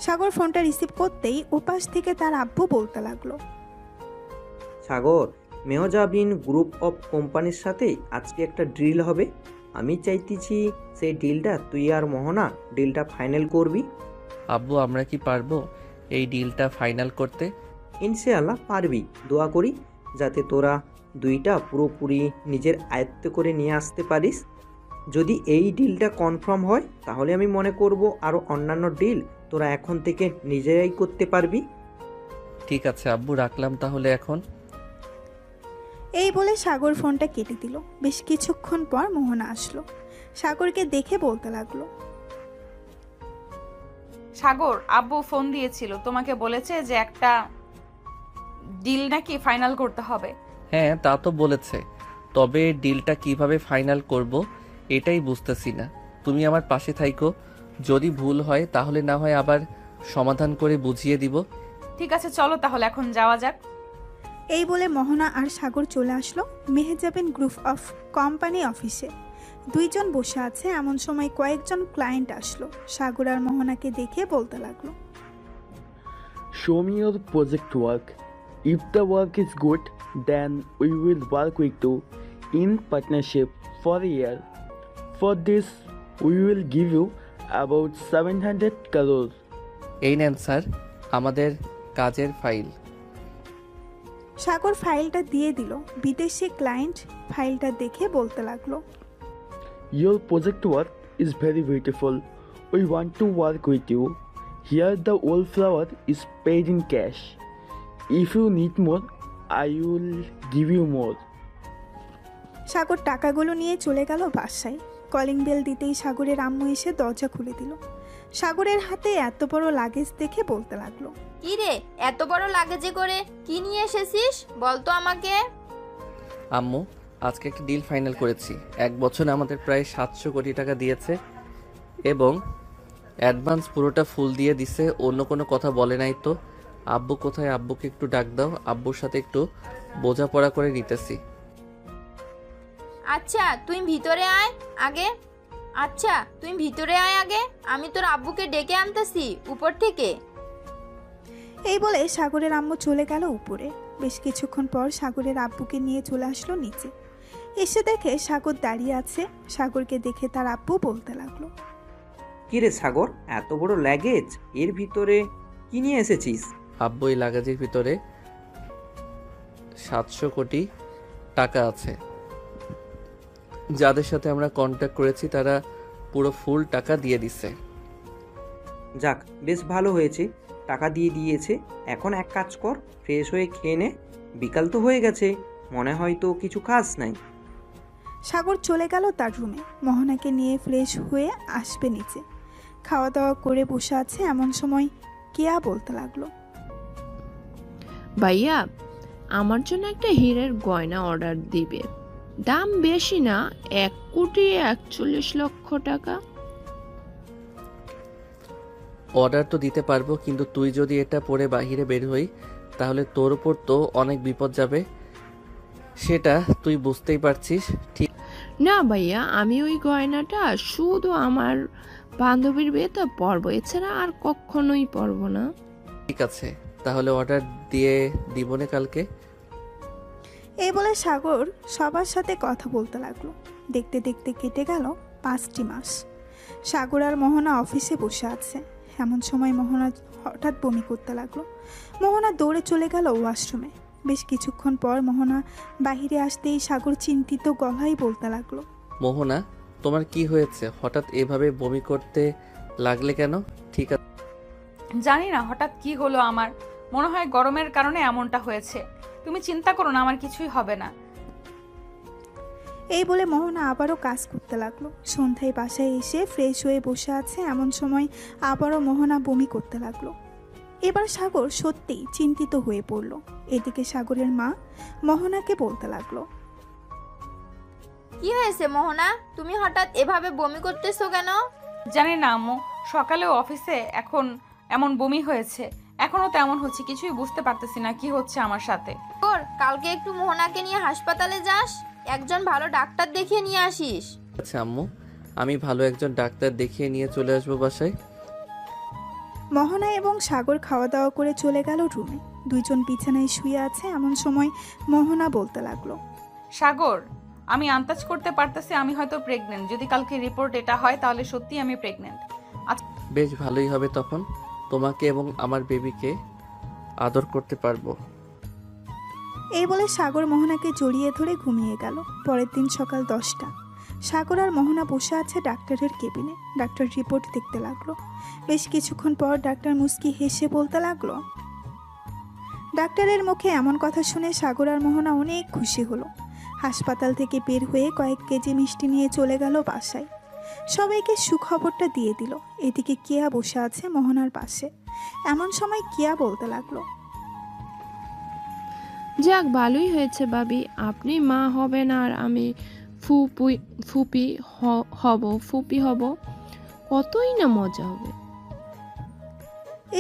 সাগর ফোনটা রিসিভ করতেই ওপাশ থেকে তার আব্বু বলতে লাগলো, সাগর, মেহজাবিন গ্রুপ অফ কোম্পানির সাথে আজকে একটা ডিল হবে। আমি চাইতেছি সেই ডিলটা তুই আর মোহনা ডিলটা ফাইনাল করবি। আব্বু, আমরা কি পারবো এই ডিলটা ফাইনাল করতে? ইনশাআল্লাহ পারবি। দোয়া করি যাতে তোরা দুইটা পুরোপুরি নিজের আয়ত্তে করে নিয়ে আসতে পারিস। যদি এই ডিলটা কনফার্ম হয় তাহলে আমি মনে করব আরও অন্যান্য ডিল তোরা এখন থেকে নিজেরাই করতে পারবি। ঠিক আছে আব্বু, রাখলাম তাহলে এখন। এই বলে সাগর ফোনটা কেটে দিল। বেশ কিছুক্ষণ পর মোহনা আসলো। সাগরকে দেখে বলতে লাগলো, সাগর, আব্বু ফোন দিয়েছিল, তোমাকে বলেছে যে একটা ডিল নাকি ফাইনাল করতে হবে। হ্যাঁ তা তো বলেছে, তবে ডিলটা কিভাবে ফাইনাল করব এটাই বুঝতেছি না। তুমি আমার পাশে থাইকো, যদি ভুল হয় তাহলে না হয় আবার সমাধান করে বুঝিয়ে দিব। ঠিক আছে, চলো তাহলে এখন যাওয়া যাক। এই বলে মোহনা আর সাগর চলে আসলো মেহেজাবিন গ্রুপ অফ কোম্পানি অফিসে। দুইজন বসে আছে। এমন সময় কয়েকজন ক্লায়েন্ট আসলো। সাগর আর মোহনাকে দেখে বলতে লাগলো, Show me your project work. If the work is good, then we will work with you in partnership for a year. For this, we will give you about 700 crores. এই নেন স্যার আমাদের কাজের file. সাগর ফাইলটা দিয়ে দিল। বিদেশি client ফাইলটা দেখে বলতে লাগলো, Your project work is very beautiful. We want to work with you. Here the wallflower is paid in cash. If you need more, I will give you more. সাগর টাকাগুলো নিয়ে চলে গেল বাসায়। কলিং বেল দিতেই সাগরের আম্মু এসে দরজা খুলে দিল। সাগরের হাতে এত বড় লাগেজ দেখে বলতে লাগলো, কি রে, এত বড় লাগেজে করে কি নিয়ে এসেছিস বলতো আমাকে? আম্মু আজকে একটা ডিল ফাইনাল করেছি। 1 বছরে আমাদের প্রায় 700 কোটি টাকা দিয়েছে এবং অ্যাডভান্স পুরোটা ফুল দিয়ে দিছে। অন্য কোনো কথা বলে নাই তো। আব্বু কোথায়? আব্বুকে একটু ডাক দাও, আব্বুর সাথে একটু বোঝাপড়া করে নিতেছি। আচ্ছা তুই ভিতরে আয় আগে। আমি তোর আব্বুকে ডেকে আনতেছি উপর থেকে। এই বলে সাগরের আম্মু চলে গেল উপরে। বেশ কিছুক্ষণ পর সাগরের আব্বুকে নিয়ে চলে আসলো নিচে। এসে দেখে সাগর দাঁড়িয়ে আছে। সাগরকে দেখে তার আব্বু বলতে লাগলো, কিরে সাগর, এত বড় লাগেজ, এর ভিতরে কি নিয়ে এসেছিস? আব্বু এই লাগেজের ভিতরে 700 কোটি টাকা আছে। যাদের সাথে আমরা কন্ট্যাক্ট করেছি তারা পুরো ফুল টাকা দিয়ে দিছে। যাক, বেশ ভালো হয়েছে, টাকা দিয়ে দিয়েছে। এখন এক কাজ কর, ফ্রেশ হয়ে খেয়ে নে। বিকাল তো হয়ে গেছে, মনে হয় তো কিছু কাজ নাই। সাগর চলে গেল তার রুমে। মোহনাকে নিয়ে ফ্রেশ হয়ে আসবে নিচে। খাওয়া দাওয়া করে বসে আছে। এমন সময় কেয়া বলতে লাগলো, ভাইয়া আমার জন্য একটা হীরের গয়না অর্ডার দিবে। দাম বেশি না, 1,41,00,000 টাকা। অর্ডার তো দিতে পারবো, কিন্তু তুই যদি এটা পরে বাহিরে বের হই তাহলে তোর উপর তো অনেক বিপদ যাবে, সেটা তুই বুঝতেই পারছিস। ঠিক না ভাইয়া, আমি ওই গয়নাটা শুধু আমার বান্ধবীর বিয়েতে পরবো, এছাড়া আর কখনোই পরবো না। ঠিক আছে, তাহলে অর্ডার দিয়ে দিবনে কালকে। এই বলে সাগর সবার সাথে কথা বলতে লাগলো। দেখতে দেখতে কেটে গেল 5টি মাস। সাগর আর মোহনা অফিসে বসে আছে। এমন সময় মোহনা হঠাৎ বমি করতে লাগলো। মোহনা দৌড়ে চলে গেল ওয়াশরুমে। বেশ কিছুক্ষণ পর মোহনা বাহিরে আসতেই সাগর চিন্তিত গলায় বলতে লাগলো, মোহনা তোমার কি হয়েছে? হঠাৎ এভাবে বমি করতে লাগলে কেন? ঠিক আছে, জানি না হঠাৎ কি হলো আমার, মনে হয় গরমের কারণে এমনটা হয়েছে। তুমি চিন্তা করো না, আমার কিছুই হবে না। এই বলে মোহনা আবারও কাজ করতে লাগলো। সন্ধ্যায় বাসায় এসে ফ্রেশ হয়ে বসে আছে। এমন সময় আবারও মোহনা বমি করতে লাগলো। এবার সাগর সত্যিই চিন্তিত হয়ে পড়ল। এদিকে সাগরের মা মোহনাকে বলতে লাগলো, কি হয়েছে মোহনা, তুমি হঠাৎ এভাবে বমি করতেছো কেন? জানি না আম্মু, সকালেও অফিসে এখন এমন বমি হয়েছে, এখনো তেমন হচ্ছে, কিছুই বুঝতে পারতেছি না কি হচ্ছে আমার সাথে। তোর কালকে একটু মোহনাকে নিয়ে হাসপাতালে যাস, একজন ভালো ডাক্তার দেখিয়ে নিয়ে আসিস। আচ্ছা আম্মু, আমি ভালো একজন ডাক্তার দেখিয়ে নিয়ে চলে আসবো বাসায়। মোহনা এবং সাগর খাওয়া দাওয়া করে চলে গেল রুমে। দুইজন বিছানায় শুয়ে আছে। এমন সময় মোহনা বলতে লাগলো, সাগর, আমি আন্দাজ করতে পারতেছি আমি হয়তো প্রেগনেন্ট। যদি কালকে রিপোর্ট এটা হয় তাহলে সত্যি আমি প্রেগনেন্ট। বেশ ভালোই হবে, তখন তোমাকে এবং আমার বেবিকে আদর করতে পারবো। এই বলে সাগর মোহনাকে জড়িয়ে ধরে ঘুমিয়ে গেল। পরের দিন সকাল 10টা। সাগর আর মোহনা বসে আছে ডাক্তারের কেবিনে। ডাক্তার রিপোর্ট দেখতে লাগলো। বেশ কিছুক্ষণ পর ডাক্তার মুস্কি হেসে বলতে লাগলো। ডাক্তারের মুখে এমন কথা শুনে সাগর আর মোহনা অনেক খুশি হলো। হাসপাতাল থেকে বের হয়ে কয়েক কেজি মিষ্টি নিয়ে চলে গেল বাসায়। সবাইকে সুখবরটা দিয়ে দিল। এদিকে কিয়া বসে আছে মোহনার পাশে। এমন সময় কিয়া বলতে লাগলো। যাক, ভালোই হয়েছে ভাবি, আপনি মা হবেন আর আমি ফুপি হব। কতই না মজা হবে।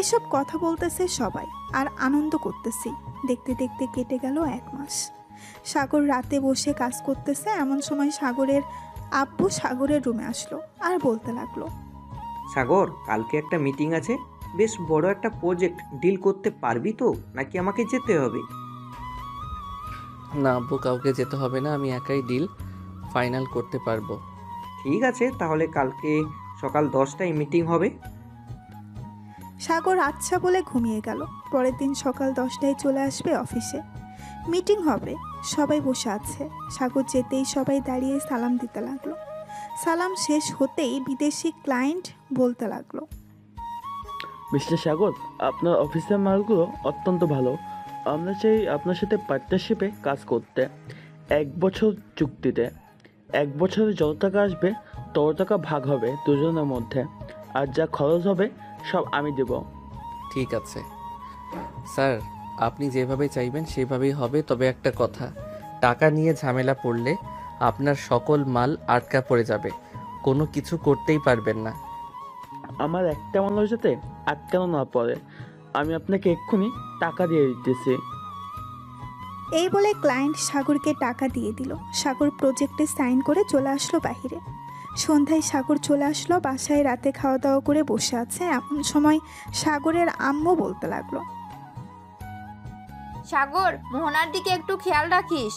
এসব কথা বলতেছে সবাই আর আনন্দ করতেছি। দেখতে দেখতে কেটে গেল 1 মাস। সাগর রাতে বসে কাজ করতেছে। এমন সময় সাগরের আব্বু সাগরের রুমে আসলো আর বলতে লাগলো। সাগর, কালকে একটা মিটিং আছে, বেশ বড় একটা প্রজেক্ট ডিল করতে পারবি তো, নাকি আমাকে যেতে হবে? না আব্বু, কাউকে যেতে হবে না, আমি একাই ডিল ফাইনাল করতে পারবো। ঠিক আছে, তাহলে কালকে সকাল 10টায় মিটিং হবে। সাগর আচ্ছা বলে ঘুমিয়ে গেল। পরের দিন সকাল 10টায় চলে আসবে অফিসে। মিটিং হবে, সবাই বসে আছে। সাগর যেতেই সবাই দাঁড়িয়ে সালাম দিতে লাগলো। সালাম শেষ হতেই বিদেশি ক্লায়েন্ট বলতে লাগলো। মিস্টার সাগর, আপনার অফিসের মালগুলো অত্যন্ত ভালো। আমরা চাই আপনার সাথে পার্টনারশিপে কাজ করতে। 1 বছর চুক্তিতে 1 বছরে যত টাকা আসবে তত টাকা ভাগ হবে দুজনের মধ্যে, আর যা খরচ হবে সব আমি দেব। ঠিক আছে স্যার, আপনি যেভাবে চাইবেন সেভাবেই হবে। তবে একটা কথা, টাকা নিয়ে ঝামেলা পড়লে আপনার সকল মাল আটকা পড়ে যাবে, কোনো কিছু করতেই পারবেন না। আমার একটা মানুষ যাতে আটকানো না পড়ে, আমি আপনাকে এক্ষুনি টাকা দিয়ে দিতেছি। এই বলে ক্লায়েন্ট সাগরকে টাকা দিয়ে দিল। সাগর প্রজেক্টে সাইন করে চলে আসলো বাহিরে। সন্ধ্যায় সাগর চলে আসলো বাসায়। রাতে খাওয়া দাওয়া করে বসে আছে। এমন সময় সাগরের আম্মু বলতে লাগলো। সাগর, মোহনার দিকে একটু খেয়াল রাখিস।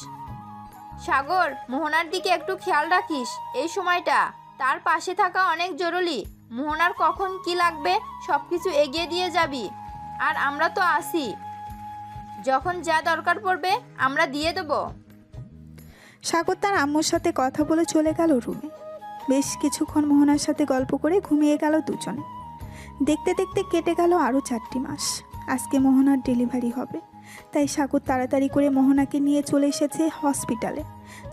সাগর, মোহনার দিকে একটু খেয়াল রাখিস। এই সময়টা তার পাশে থাকা অনেক জরুরি। মোহনার কখন কি লাগবে সব কিছু এগিয়ে দিয়ে যাবি, আর আমরা তো আছি। যখন যা দরকার পড়বে আমরা দিয়ে দেব। সাগর তার আম্মুর সাথে কথা বলে চলে গেল রুমে। বেশ কিছুক্ষণ মোহনার সাথে গল্প করে ঘুমিয়ে গেল দুজনে। দেখতে দেখতে কেটে গেল আরও 4টি মাস। আজকে মোহনার ডেলিভারি হবে, তাই সাগর তাড়াতাড়ি করে মোহনাকে নিয়ে চলে এসেছে হসপিটালে,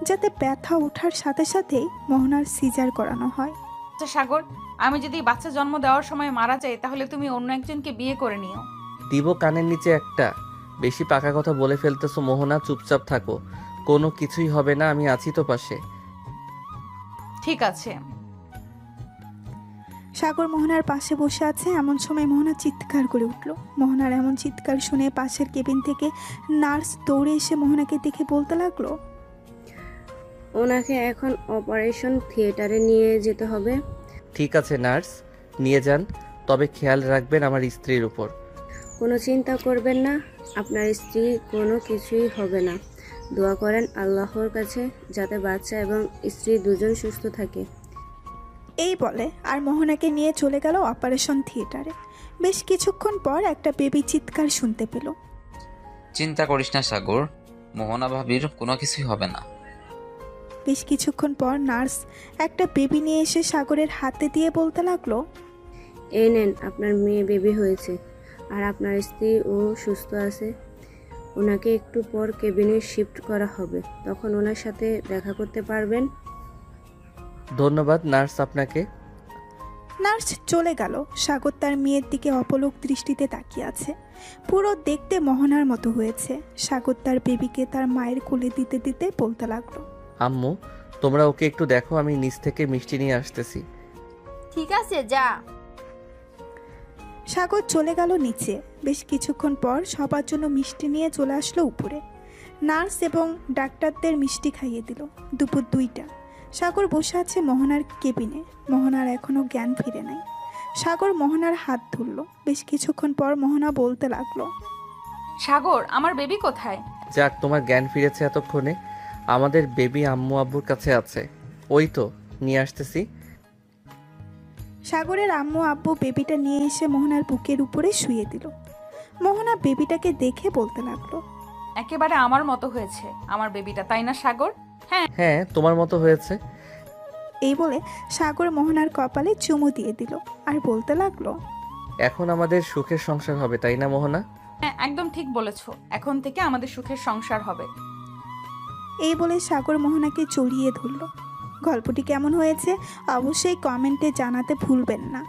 যাতে ব্যথা ওঠার সাথে সাথেই মোহনার সিজার করানো হয়। আচ্ছা সাগর, আমি যদি বাচ্চা জন্ম দেওয়ার সময় মারা যাই তাহলে তুমি অন্য একজনকে বিয়ে করে নিও। দিব কানের নিচে একটা। বেশি পাকা কথা বলে ফেলতেছো মোহনা, চুপচাপ থাকো, কোনো কিছুই হবে না, আমি আছি তো পাশে। ঠিক আছে। সাগর মোহনার পাশে বসে আছে। এমন সময় মোহনা চিৎকার করে উঠল। মোহনার এমন চিৎকার শুনে পাশের কেবিন থেকে নার্স দৌড়ে এসে মোহনাকে দেখে বলতে লাগলো। ওনাকে এখন অপারেশন থিয়েটারে নিয়ে যেতে হবে। ঠিক আছে নার্স, নিয়ে যান, তবে খেয়াল রাখবেন আমার স্ত্রীর উপর। কোনো চিন্তা করবেন না, আপনার স্ত্রী কোনো কিছুই হবে না। দোয়া করেন আল্লাহর কাছে যাতে বাচ্চা এবং স্ত্রী দুজন সুস্থ থাকে। এই বলে আর মোহনাকে নিয়ে চলে গেল অপারেশন থিয়েটারে। বেশ কিছুক্ষণ পর একটা বেবি চিৎকার শুনতে পেল। চিন্তা করিস না সাগর, মোহনা ভাবির কোনো কিছুই হবে না। বেশ কিছুক্ষণ পর নার্স একটা বেবি নিয়ে এসে সাগরের হাতে দিয়ে বলতে লাগলো। এই নেন, আপনার মেয়ে বেবি হয়েছে আর আপনার স্ত্রী ও সুস্থ আছে। ওনাকে একটু পর কেবিনে শিফট করা হবে, তখন ওনার সাথে দেখা করতে পারবেন। ধন্যবাদ নার্স আপনাকে। নার্স চলে গেল। সাগর তার মেয়ের দিকে অপলক দৃষ্টিতে তাকিয়ে আছে। পুরো দেখতে মোহনার মতো হয়েছে। সাগর তার বেবিকে তার মায়ের কোলে দিতে দিতে বলতে লাগলো। আম্মু, তোমরা ওকে একটু দেখো, আমি নিচ থেকে মিষ্টি নিয়ে আসতেছি। ঠিক আছে, যা। সাগর চলে গেল নিচে। বেশ কিছুক্ষণ পর সবার জন্য মিষ্টি নিয়ে চলে আসলো উপরে। নার্স এবং ডাক্তারদের মিষ্টি খাইয়ে দিল। দুপুর 2টা। সাগর বসে আছে মোহনার কেবিনে। মোহনার এখনও জ্ঞান ফিরে নাই। সাগর মোহনার হাত ধরল। বেশ কিছুক্ষণ পর মোহনা বলতে লাগলো। সাগর, আমার বেবি কোথায়? যাক, তোমার জ্ঞান ফিরেছে এতক্ষণে। আমাদের বেবি আম্মু আব্বুর কাছে আছে, ওই তো নিয়ে আসতেছি। সাগরের আম্মু আব্বু বেবিটা নিয়ে এসে মোহনার বুকের উপরে শুয়ে দিল। মোহনা বেবিটাকে দেখে বলতে লাগলো। একেবারে আমার মতো হয়েছে আমার বেবিটা, তাই না সাগর? হ্যাঁ হ্যাঁ, তোমার মতো হয়েছে। এই বলে সাগর মোহনার কপালে চুমু দিয়ে দিল আর বলতে লাগলো, এখন আমাদের সুখের সংসার হবে, তাই না মোহনা? হ্যাঁ, একদম ঠিক বলেছো, এখন থেকে আমাদের সুখের সংসার হবে। এই বলে সাগর মোহনাকে জড়িয়ে ধরল। গল্পটি কেমন হয়েছে অবশ্যই কমেন্টে জানাতে ভুলবেন না।